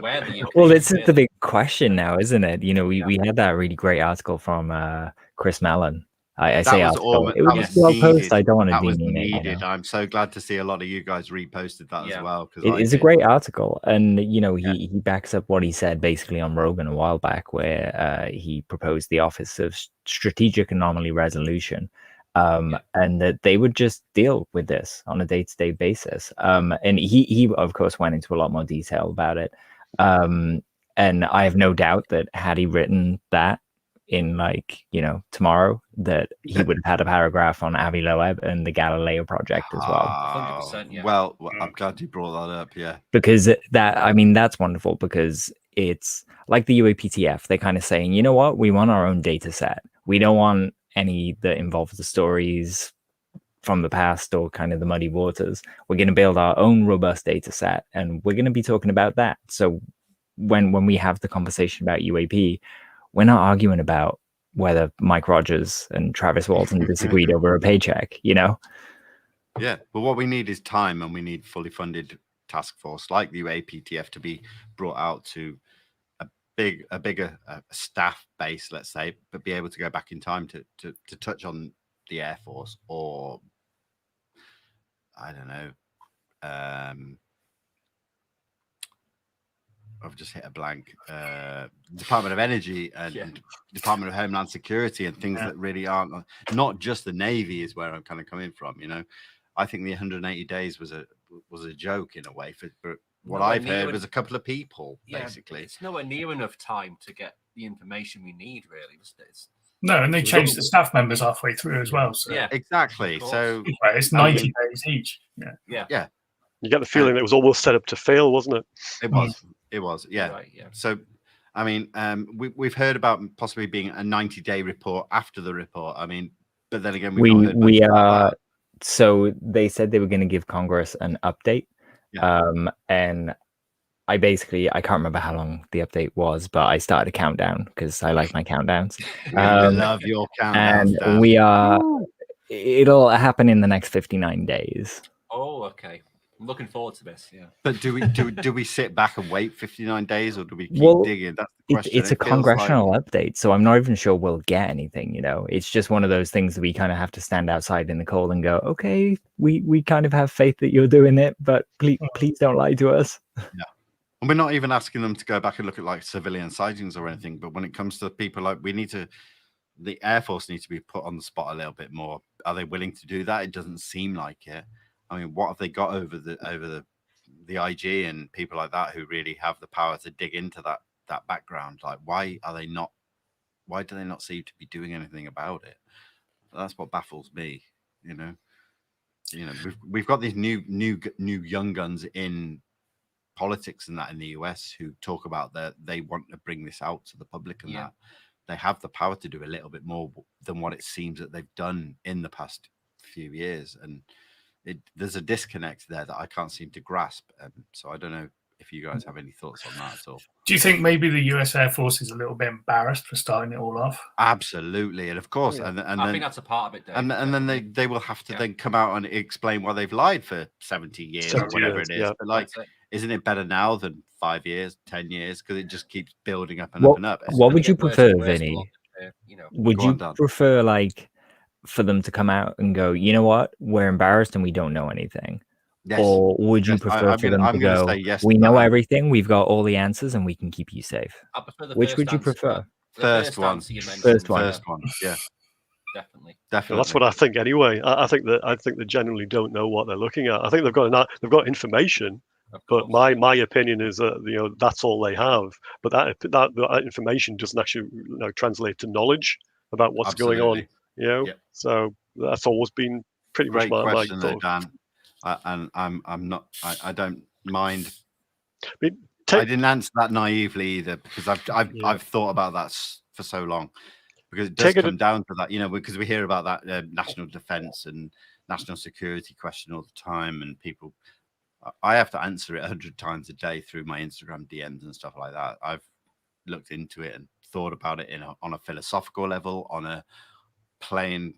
where the UK Well, it's the big question now, isn't it? You know, we had that really great article from Chris Mellon. I say article. It was a blog post. I don't want to demean it. I'm so glad to see a lot of you guys reposted that as well. It's a great article, and you know he backs up what he said basically on Rogan a while back, where he proposed the Office of Strategic Anomaly Resolution, and that they would just deal with this on a day-to-day basis. And he of course went into a lot more detail about it. And I have no doubt that had he written that in like, you know, tomorrow, that he would have had a paragraph on Avi Loeb and the Galileo project as well. 100%, yeah. Well, I'm glad you brought that up, yeah. Because that, I mean, that's wonderful because it's like the UAPTF. They're kind of saying, you know what, we want our own data set. We don't want any that involve the stories from the past or kind of the muddy waters. We're going to build our own robust data set, and we're going to be talking about that. So when we have the conversation about UAP, we're not arguing about whether Mike Rogers and Travis Walton disagreed over a paycheck, you know? Yeah, but what we need is time, and we need fully funded task force like the UAPTF to be brought out to a bigger staff base, let's say, but be able to go back in time to touch on the Air Force, or I don't know, I've just hit a blank. Department of Energy and Department of Homeland Security and things that really aren't, not just the Navy is where I'm kind of coming from. You know, I think the 180 days was a joke in a way. But what I've heard was a couple of people basically. It's nowhere near enough time to get the information we need, really. No, and they changed the staff members halfway through as well. So. Yeah, exactly. So it's 90 days each. Yeah. You get the feeling it was almost set up to fail, wasn't it? It was, yeah. Right, yeah. So, I mean, we've heard about possibly being a 90-day report after the report. I mean, but then again, we are. So they said they were going to give Congress an update, and I can't remember how long the update was, but I started a countdown because I like my countdowns. I love your countdowns. And we are. It'll happen in the next 59 days. Oh, okay. I'm looking forward to this. Yeah. But do we sit back and wait 59 days, or do we keep digging? That's the question. It's a congressional update, so I'm not even sure we'll get anything. You know, it's just one of those things that we kind of have to stand outside in the cold and go, okay, we kind of have faith that you're doing it, but please don't lie to us. Yeah. And we're not even asking them to go back and look at like civilian sightings or anything. But when it comes to people, like the Air Force needs to be put on the spot a little bit more. Are they willing to do that? It doesn't seem like it. I mean, what have they got over the IG and people like that who really have the power to dig into that background? Like, why do they not seem to be doing anything about it? That's what baffles me. You know, we've got these new young guns in politics and that in the US who talk about that they want to bring this out to the public and that they have the power to do a little bit more than what it seems that they've done in the past few years. And there's a disconnect there that I can't seem to grasp. So I don't know if you guys have any thoughts on that at all. Do you think maybe the US Air Force is a little bit embarrassed for starting it all off? Absolutely, and of course, Yeah. and I then think that's a part of it, Dave. and then they will have to then come out and explain why they've lied for 70 years or 70 whatever years, it is. yeah. But like, That's it. isn't it better now than 5 years, 10 years? Because it just keeps building up and What- up and up. It's What gonna would you get worse prefer, and worse, Vinnie? you know, Would Go you on, Dan. prefer like for them to come out and go, you know what, we're embarrassed and we don't know anything? Yes. Or would you Yes, prefer I'm for gonna- them I'm to gonna go, say yes we to know that. everything, we've got all the answers and we can keep you safe? I prefer the Which first would you answer, prefer? the First one. answer you mentioned, First one. First one, yeah, definitely. definitely. Well, that's what I think anyway. I think they genuinely don't know what they're looking at. I think they've got information, Of but course. my opinion is that that's all they have. But that information doesn't actually translate to knowledge about what's going on. Absolutely. Yep. So that's always been pretty Great much my question, though, sort of. Dan. And I'm not. I don't mind. I mean, I didn't answer that naively either, because Yeah. I've thought about that for so long, because it does Take it come down to that, because we hear about that national defense and national security question all the time, and people, I have to answer it 100 times a day through my Instagram DMs and stuff like that. I've looked into it and thought about it on a philosophical level, on a plain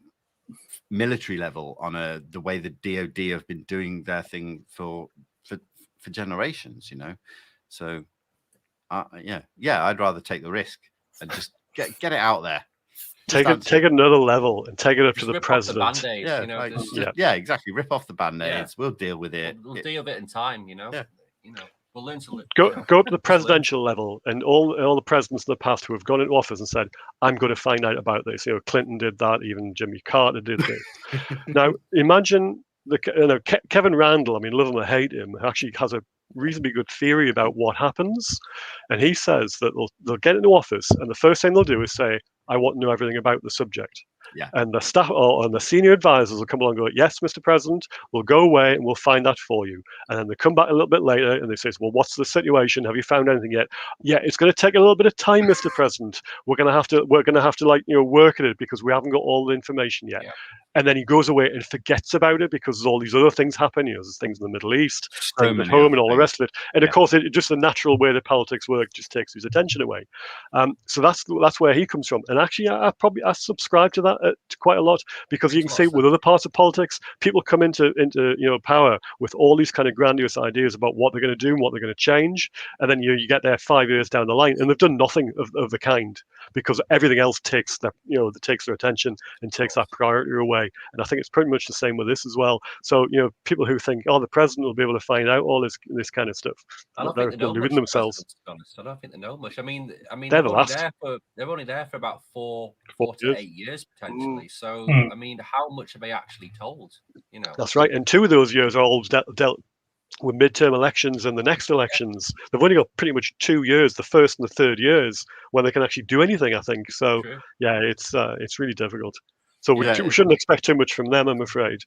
military level, on the way the DoD have been doing their thing for generations, So, I'd rather take the risk and just get it out there. Take it another level and take it up to the rip off president. Band-Aids, Exactly. Rip off the band-aids. We'll deal with it. We'll deal with it in time. Yeah. We'll learn to live. Go up to the presidential level, and all the presidents in the past who have gone into office and said, "I'm going to find out about this." Clinton did that. Even Jimmy Carter did this. Now imagine Kevin Randall. I mean, love him or hate him, actually has a reasonably good theory about what happens, and he says that they'll get into office, and the first thing they'll do is say, "I want to know everything about the subject." Yeah. And the staff and the senior advisors will come along and go, "Yes, Mr. President, we'll go away and we'll find that for you." And then they come back a little bit later and they say, "Well, what's the situation? Have you found anything yet?" "Yeah, it's going to take a little bit of time, Mr. President. We're going to have to work at it because we haven't got all the information yet." Yeah. And then he goes away and forgets about it because there's all these other things happen. There's things in the Middle East, So things at many home, other and all the things. rest of it. And of course, it just the natural way that politics work just takes his attention away. So that's where he comes from. And actually, I subscribe to that quite a lot, because you can see with other parts of politics, people come into power with all these kind of grandiose ideas about what they're going to do and what they're going to change, and then you get there 5 years down the line and they've done nothing of the kind, because everything else takes their attention and takes that priority away. And I think it's pretty much the same with this as well. So people who think, "Oh, the president will be able to find out all this kind of stuff," I don't they're think they know deluding much, themselves. to be honest. I don't think they know much. I mean, They're the last. they're only there for about 4 to years. 8 years potentially. So Mm. I mean, how much are they actually told? That's right. And 2 of those years are all dealt with midterm elections and the next elections. They've only got pretty much 2 years, the first and the third years, when they can actually do anything, I think. So True. yeah, it's really difficult. So we Yeah. shouldn't expect too much from them, I'm afraid.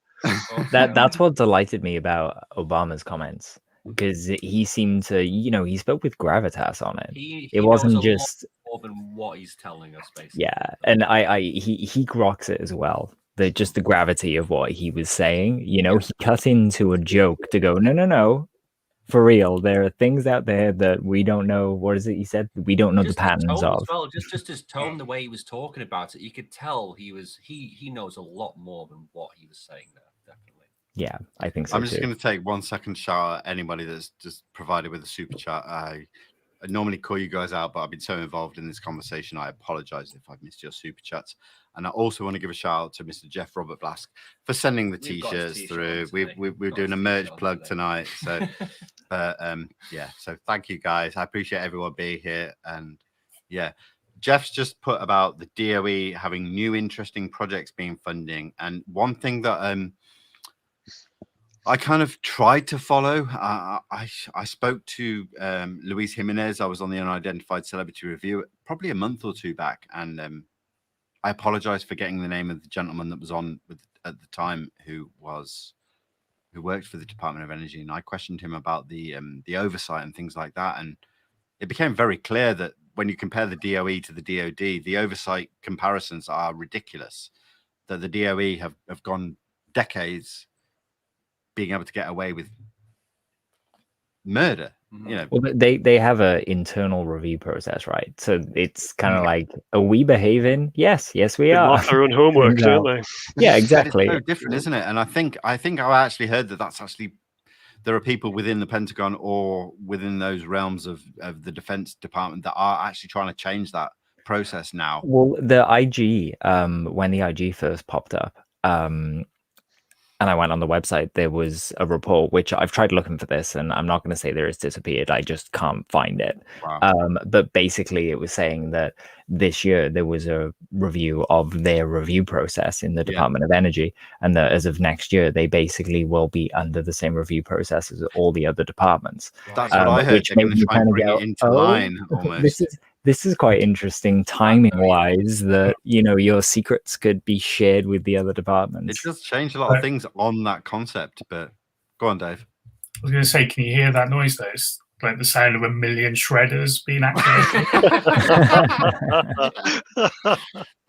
That's what delighted me about Obama's comments, because he seemed to, he spoke with gravitas on it. It wasn't knows a lot just more than what he's telling us, basically. Yeah, and he groks it as well. Just the gravity of what he was saying. He cut into a joke to go, no, for real. There are things out there that we don't know. What is it he said? We don't know Just the patterns tone of. as well. Just his tone, the way he was talking about it, you could tell he knows a lot more than what he was saying there. Definitely. Yeah, I think so. I'm just too. going to take 1 second shout at anybody that's just provided with a super chat. I normally call you guys out, but I've been so involved in this conversation, I apologize if I've missed your super chats. And I also want to give a shout out to Mr. Jeff Robert Blask for sending the t-shirts through. We're doing a merch plug tonight, so so thank you guys. I appreciate everyone being here. And yeah, Jeff's just put about the DOE having new interesting projects being funding, and one thing that I kind of tried to follow. I spoke to Luis Jimenez. I was on the Unidentified Celebrity Review probably a month or two back, and I apologize for getting the name of the gentleman that was on at the time who worked for the Department of Energy, and I questioned him about the oversight and things like that, and it became very clear that when you compare the DOE to the DoD, the oversight comparisons are ridiculous. That the DOE have gone decades being able to get away with murder You know, well, they have an internal review process, right? So it's kind of like, are we behaving? Yes, we They are. mark their own homework, don't they? Yeah, but exactly. it's so different, isn't it? And I think I actually heard that's actually, there are people within the Pentagon or within those realms of the Defense Department that are actually trying to change that process now. Well, the IG, when the IG first popped up, and I went on the website, there was a report, which I've tried looking for this, and I'm not going to say there it's disappeared. I just can't find it. Wow. But basically, it was saying that this year there was a review of their review process in the Department of Energy, and that as of next year, they basically will be under the same review process as all the other departments. That's what I heard. Which They're going made to me try and kind of bring go, it into line almost. This is quite interesting timing wise, that your secrets could be shared with the other departments. It does change a lot of things on that concept, but go on, Dave. I was going to say, can you hear that noise though? It's like the sound of a million shredders being activated.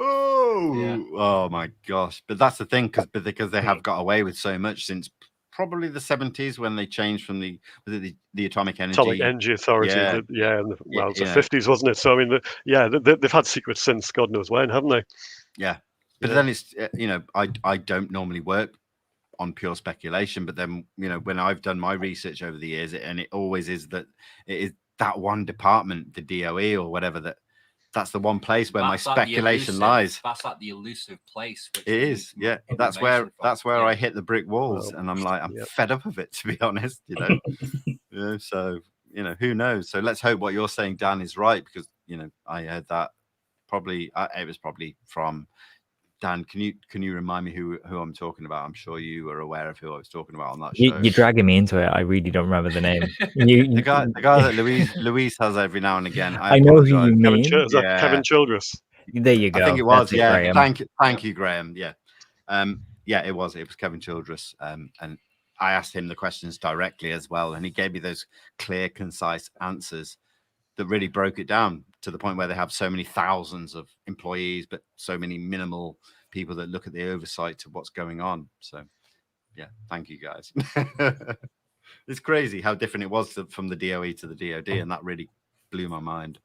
Oh my gosh. But that's the thing, because they have got away with so much since probably the 70s, when they changed from the Atomic Energy Authority. Yeah. Well, it was the 50s, wasn't it? So I mean, they've had secrets since God knows when, haven't they? Yeah. But then it's, I don't normally work on pure speculation, but then, when I've done my research over the years, and it always is that it is that one department, the DOE or whatever, that's the one place where my speculation lies. That's like the elusive place. It is, yeah. That's where I hit the brick walls, and I'm like, I'm fed up of it, to be honest. So who knows? So let's hope what you're saying, Dan, is right, because I heard that it was probably from Dan. Can you remind me who I'm talking about? I'm sure you were aware of who I was talking about on that show. You're dragging me into it. I really don't remember the name. The guy that Louise has every now and again. I know who you mean. Kevin Childress. There you go. I think it was. That's Thank you, Graham. Yeah, it was Kevin Childress. And I asked him the questions directly as well, and he gave me those clear, concise answers that really broke it down to the point where they have so many thousands of employees, but so many minimal people that look at the oversight to what's going on. So, yeah, thank you guys. It's crazy how different it was from the DOE to the DOD, and that really blew my mind.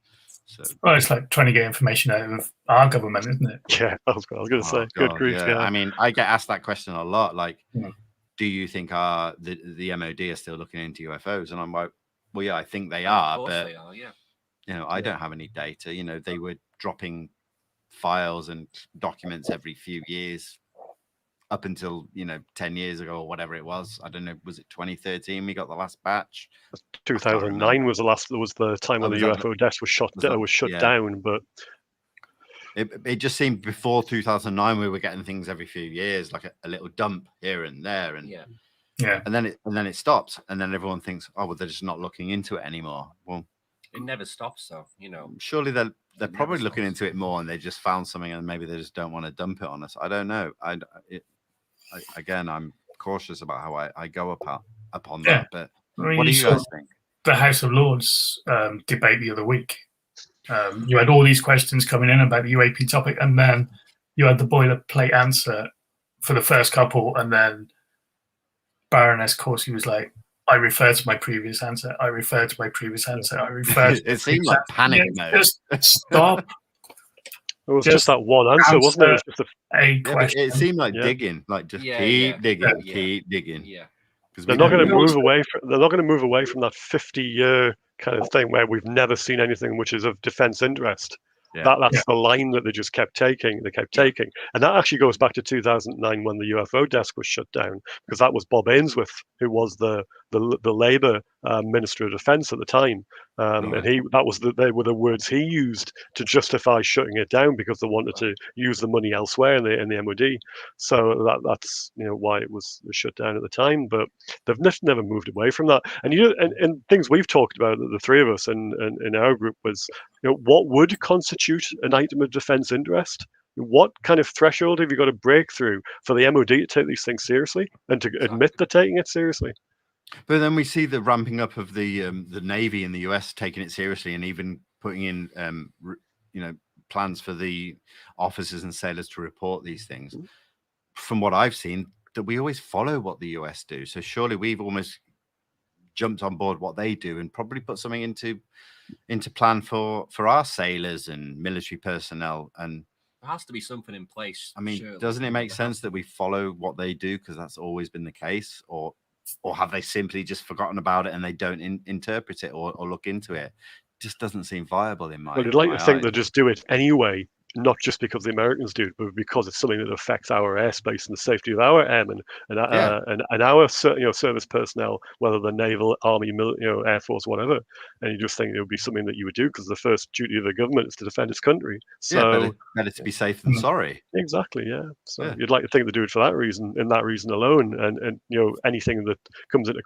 So, well, it's like trying to get information out of our government, isn't it? Yeah, I was going to say, good grief. Yeah. I mean, I get asked that question a lot. Like, do you think the MOD are still looking into UFOs? And I'm like, well, yeah, I think they are, but they are, yeah. I don't have any data. They were dropping files and documents every few years up until 10 years ago or whatever it was. I don't know, was it 2013 we got the last batch? 2009 was the time when the UFO desk was shut down, but it just seemed before 2009 we were getting things every few years, like a little dump here and there, and and then it stops, and then everyone thinks, oh well, they're just not looking into it anymore. Well, it never stops, though. Surely they're probably looking into it more, and they just found something, and maybe they just don't want to dump it on us. I don't know. Again, I'm cautious about how I go upon that. But what do you guys think? The House of Lords debate the other week. You had all these questions coming in about the UAP topic, and then you had the boilerplate answer for the first couple, and then Baroness Corsi was like, I refer to my previous answer. I refer to my previous answer. I refer to it seemed like panic mode. Just stop. It was just that one answer, wasn't it? It was just a question. It seemed like digging, like just keep digging. Yeah. They're not going to move away. They're not going to move away from that 50-year kind of thing where we've never seen anything which is of defense interest. That's the line that they just kept taking. They kept taking, and that actually goes back to 2009 when the UFO desk was shut down, because that was Bob Ainsworth, who was the Labour Minister of Defence at the time, and they were the words he used to justify shutting it down, because they wanted to use the money elsewhere in the MOD. So that's why it was shut down at the time. But they've never moved away from that. And and things we've talked about, the three of us and in our group, was what would constitute an item of defence interest? What kind of threshold have you got to break through for the MOD to take these things seriously and to admit they're taking it seriously? But then we see the ramping up of the Navy in the US taking it seriously, and even putting in plans for the officers and sailors to report these things. From what I've seen, that we always follow what the US do. So surely we've almost jumped on board what they do and probably put something into plan for our sailors and military personnel. And there has to be something in place. I mean, surely. doesn't it make sense that we follow what they do because that's always been the case? Or have they simply just forgotten about it and they don't interpret it or look into it? Just doesn't seem viable in my. Well, you'd like my to think eyes. they just do it anyway, not just because the Americans do it, but because it's something that affects our airspace and the safety of our airmen and our service personnel, whether they're naval, army, air force, whatever. And you just think it would be something that you would do because the first duty of the government is to defend its country. So better to be safe than sorry. Exactly, yeah. So you'd like to think they do it for that reason, and that reason alone. And anything that comes into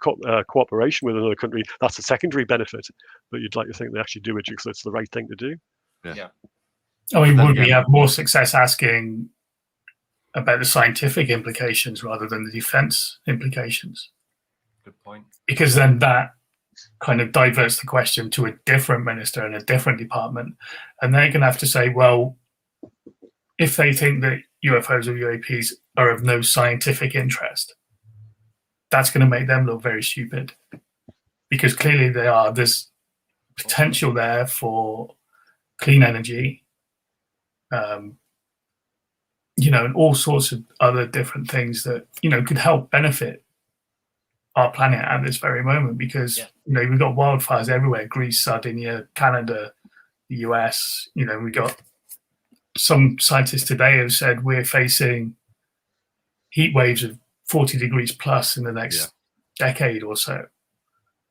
cooperation with another country, that's a secondary benefit. But you'd like to think they actually do it because it's the right thing to do. Yeah. I mean, would we have more success asking about the scientific implications rather than the defense implications? Good point. Because then that kind of diverts the question to a different minister in a different department. And they're going to have to say, well, if they think that UFOs or UAPs are of no scientific interest, that's going to make them look very stupid. Because clearly they are. There's potential there for clean energy, and all sorts of other different things that, could help benefit our planet at this very moment, because, we've got wildfires everywhere, Greece, Sardinia, Canada, the US, we got some scientists today have said we're facing heat waves of 40 degrees plus in the next decade or so.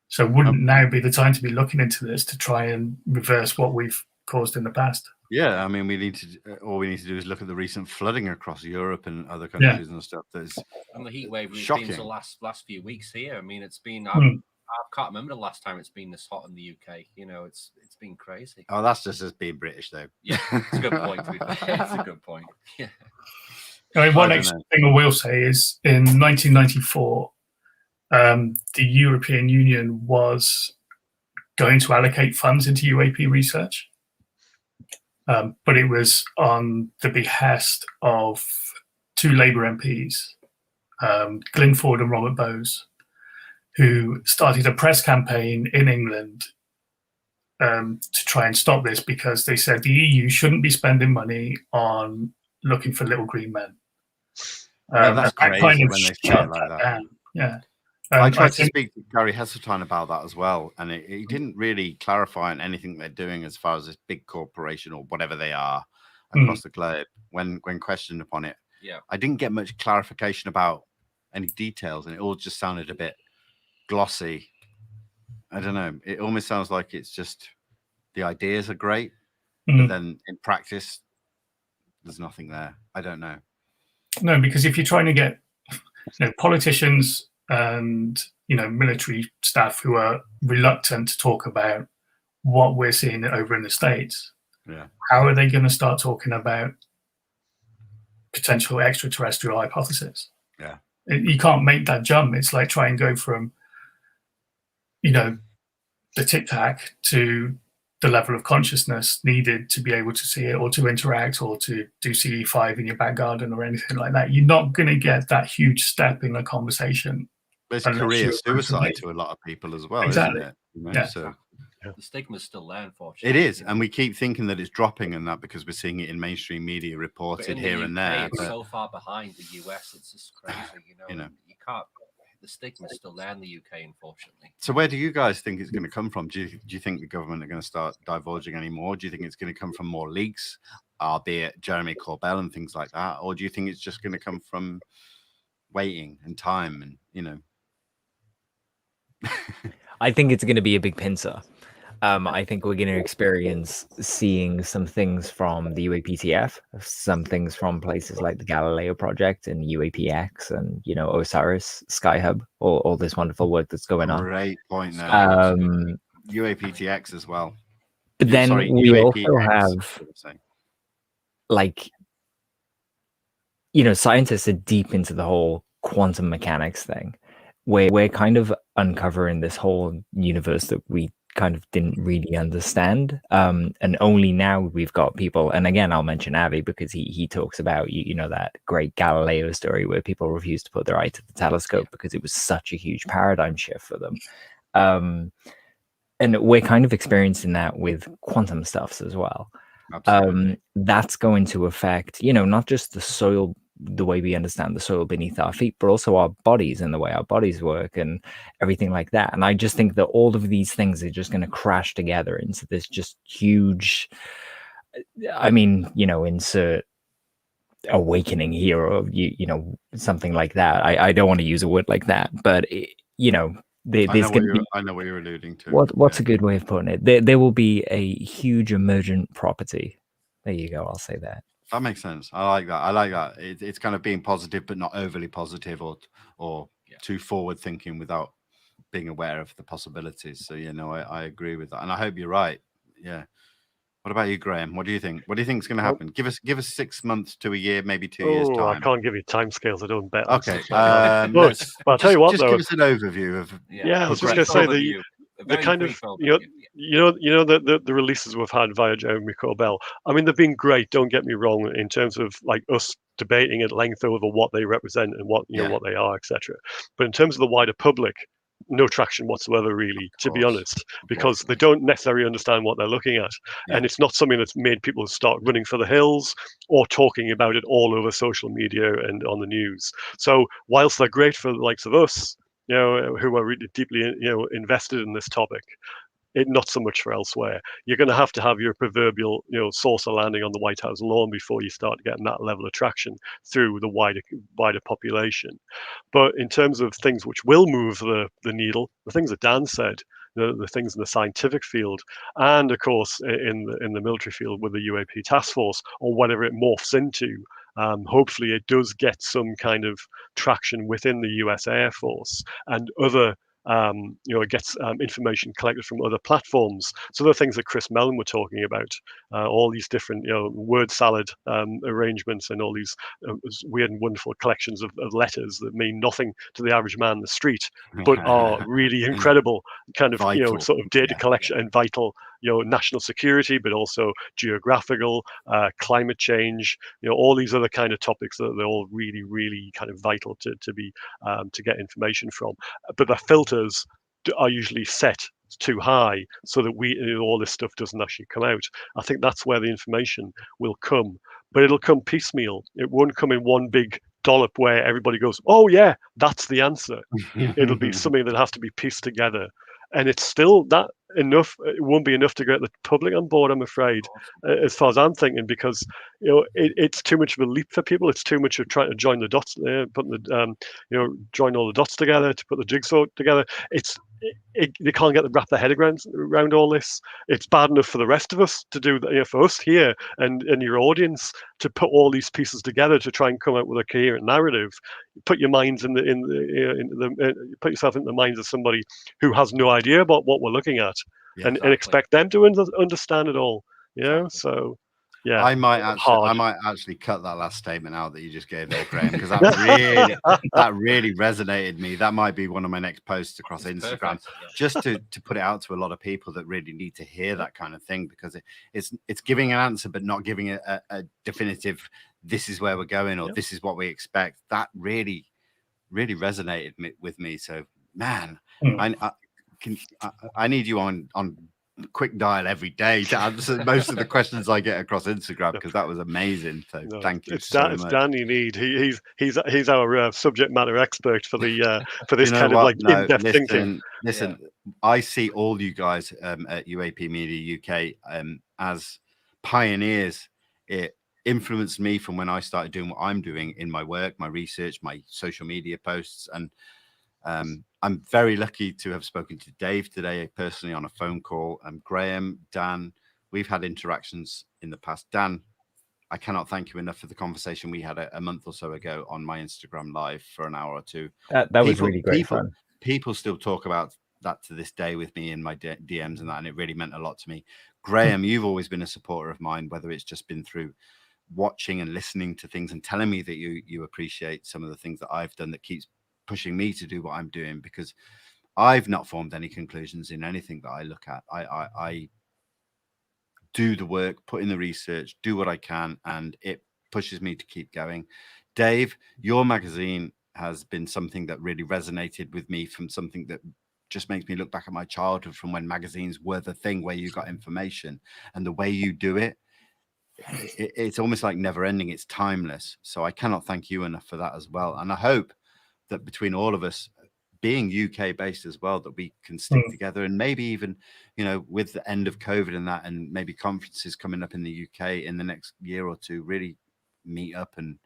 So wouldn't now be the time to be looking into this to try and reverse what we've caused in the past? Yeah, I mean, all we need to do is look at the recent flooding across Europe and other countries and stuff. That's and the heat wave we've shocking. been the last few weeks here. I mean, it's been I can't remember the last time it's been this hot in the UK. It's been crazy. Oh, that's just us being British, though. Yeah, it's a good point. It's a good point. Yeah. I mean, one extra thing I will say is in 1994, the European Union was going to allocate funds into UAP research. But it was on the behest of two Labour MPs, Glyn Ford and Robert Bowes, who started a press campaign in England to try and stop this, because they said the EU shouldn't be spending money on looking for little green men. That's crazy kind of when they say it like that. Down. Yeah. I tried to speak to Gary Heseltine about that as well, and he didn't really clarify on anything they're doing as far as this big corporation or whatever they are across the globe. When questioned upon it, I didn't get much clarification about any details, and it all just sounded a bit glossy. I don't know. It almost sounds like it's just the ideas are great, but then in practice, there's nothing there. I don't know. No, because if you're trying to get politicians and military staff who are reluctant to talk about what we're seeing over in the States, how are they going to start talking about potential extraterrestrial hypothesis? You can't make that jump. It's like try and go from the Tic Tac to the level of consciousness needed to be able to see it or to interact or to do CE5 in your back garden or anything like that. You're not going to get that huge step in the conversation. It's career suicide to a lot of people as well, exactly. Isn't it? So the stigma's still there, unfortunately. it is, and we keep thinking that it's dropping and that because we're seeing it in mainstream media reported here and there. It's so far behind the US, it's just crazy. You can't. The stigma's still there in the UK, unfortunately. So where do you guys think it's going to come from? Do you think the government are going to start divulging any more? Do you think it's going to come from more leaks, albeit Jeremy Corbell and things like that, or do you think it's just going to come from waiting and time and I think it's going to be a big pincer. I think we're going to experience seeing some things from the UAPTF, some things from places like the Galileo Project and UAPX and, OSIRIS, Skyhub, all this wonderful work that's going on. Great point there. UAPTX as well. But then we also have, scientists are deep into the whole quantum mechanics thing, where we're kind of uncovering this whole universe that we kind of didn't really understand, and only now we've got people, and again I'll mention Avi because he talks about that great Galileo story where people refused to put their eye to the telescope because it was such a huge paradigm shift for them, And we're kind of experiencing that with quantum stuffs as well. Absolutely. That's going to affect, not just the soil, the way we understand the soil beneath our feet, but also our bodies and the way our bodies work and everything like that. And I just think that all of these things are just going to crash together into this just huge, insert awakening here, or something like that. I don't want to use a word like that, but there's going to be. I know what you're alluding to. What's a good way of putting it? There will be a huge emergent property. There you go. I'll say that. That makes sense. I like that. It's kind of being positive, but not overly positive or too forward thinking without being aware of the possibilities. So I agree with that, and I hope you're right. Yeah. What about you, Graeme? What do you think? What do you think is going to happen? Give us 6 months to a year, maybe 2 years time. I can't give you timescales. I don't bet. Okay. But I'll tell you what, just though. Give us an overview of. Yeah, I was just going to say the kind of the releases we've had via Jeremy Corbell. I mean, they've been great. Don't get me wrong in terms of like us debating at length over what they represent and what what they are, etc. But in terms of the wider public, no traction whatsoever, really, to be honest, because they don't necessarily understand what they're looking at. And it's not something that's made people start running for the hills or talking about it all over social media and on the news. So whilst they're great for the likes of us, who are really deeply, invested in this topic, not so much for elsewhere. You're going to have your proverbial, saucer landing on the White House lawn before you start getting that level of traction through the wider population. But in terms of things which will move the needle, the things that Dan said, the things in the scientific field, and of course in the military field with the UAP task force or whatever it morphs into, hopefully it does get some kind of traction within the US Air Force and other. It gets information collected from other platforms. So the things that Chris Mellon were talking about, all these different, word salad arrangements and all these weird and wonderful collections of letters that mean nothing to the average man in the street, but are really incredible kind of, vital. Sort of data collection and vital, national security, but also geographical, climate change, all these other kind of topics that they're all really, really kind of vital to be to get information from. But the filters are usually set too high so that all this stuff doesn't actually come out. I think that's where the information will come, but it'll come piecemeal. It won't come in one big dollop where everybody goes, oh yeah, that's the answer. It'll be something that has to be pieced together. And it's still that enough. It won't be enough to get the public on board, I'm afraid, as far as I'm thinking, because it's too much of a leap for people. It's too much of trying to join the dots, join all the dots together to put the jigsaw together. They can't wrap their head around all this. It's bad enough for the rest of us to do that, for us here and your audience to put all these pieces together to try and come up with a coherent narrative. Put your minds put yourself in the minds of somebody who has no idea about what we're looking at, and expect them to understand it all. So. Yeah, I might actually cut that last statement out that you just gave there, Graeme, because that really resonated me. That might be one of my next posts across Instagram, just to put it out to a lot of people that really need to hear that kind of thing, because it's giving an answer but not giving a definitive. This is where we're going, or this is what we expect. That really, really resonated with me. So, man, I need you on quick dial every day to answer most of the questions I get across Instagram, because that was amazing. So thank you so much. It's Dan you need. He's our subject matter expert for this kind of in-depth thinking. Listen, I see all you guys at UAP Media UK as pioneers. It influenced me from when I started doing what I'm doing in my work, my research, my social media posts, and I'm very lucky to have spoken to Dave today personally on a phone call. Graeme, Dan, we've had interactions in the past. Dan, I cannot thank you enough for the conversation we had a month or so ago on my Instagram live for an hour or two. That was really great fun. People still talk about that to this day with me in my DMs and that, and it really meant a lot to me. Graeme, you've always been a supporter of mine, whether it's just been through watching and listening to things and telling me that you appreciate some of the things that I've done that keeps pushing me to do what I'm doing, because I've not formed any conclusions in anything that I look at. I do the work, put in the research, do what I can, and it pushes me to keep going. Dave, your magazine has been something that really resonated with me, from something that just makes me look back at my childhood from when magazines were the thing where you got information, and the way you do it, it's almost like never ending. It's timeless. So I cannot thank you enough for that as well. And I hope that between all of us, being UK based as well, that we can stick together, and maybe even, you know, with the end of COVID and that, and maybe conferences coming up in the UK in the next year or two, really meet up and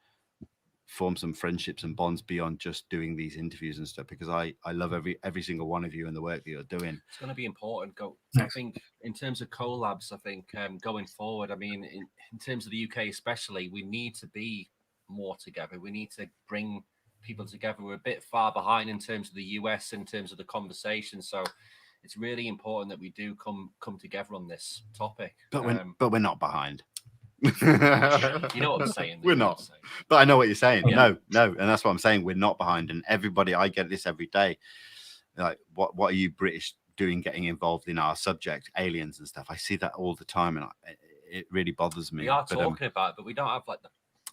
form some friendships and bonds beyond just doing these interviews and stuff, because I love every single one of you and the work that you're doing. It's going to be important. I think in terms of collabs, I think going forward, I mean, in terms of the UK especially, we need to be more together. We need to bring people together. We're a bit far behind in terms of the US, in terms of the conversation. So it's really important that we do come together on this topic. But we're not behind. You know what I'm saying? We're not. But I know what you're saying. Yeah. No, and that's what I'm saying. We're not behind. And everybody, I get this every day. Like, what are you British doing, getting involved in our subject, aliens and stuff? I see that all the time, and it really bothers me. We are talking about it, but we don't have like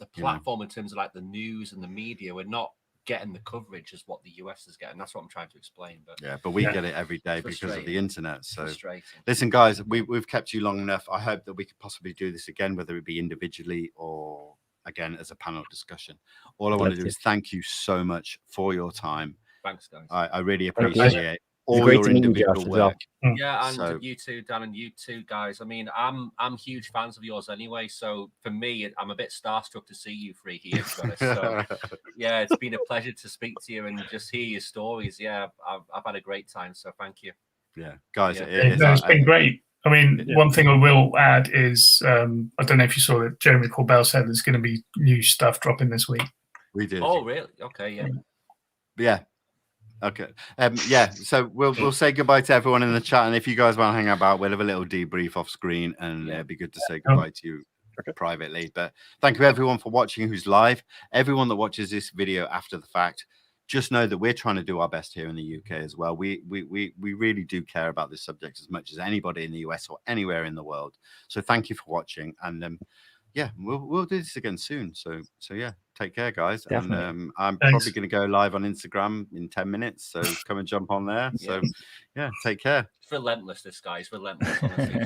the platform in terms of like the news and the media. We're not getting the coverage as what the US is getting. That's what I'm trying to explain. But we get it every day because of the internet. So frustrating. Listen, guys, we've kept you long enough. I hope that we could possibly do this again, whether it be individually or again as a panel discussion. All I want to do is thank you so much for your time. Thanks, guys. I really appreciate all great your to meet you, individual Josh, as work. well. Yeah, and you too, Dan, and you too, guys. I mean, I'm huge fans of yours anyway. So for me, I'm a bit starstruck to see you three here. To be honest. So yeah, it's been a pleasure to speak to you and just hear your stories. Yeah, I've had a great time. So thank you. Yeah, guys, it's been great. I mean, one thing I will add is I don't know if you saw that Jeremy Corbell said there's going to be new stuff dropping this week. We did. Oh, really? Okay, yeah. Yeah. Okay. So we'll say goodbye to everyone in the chat, and if you guys want to hang about, we'll have a little debrief off screen, and it'd be good to say goodbye to you privately. But thank you everyone for watching who's live. Everyone that watches this video after the fact, just know that we're trying to do our best here in the UK as well. We really do care about this subject as much as anybody in the US or anywhere in the world. So thank you for watching, and we'll do this again soon. So yeah, take care, guys. Definitely. And I'm probably going to go live on Instagram in 10 minutes. So come and jump on there. So yeah, take care. It's relentless. This guy is relentless. Honestly.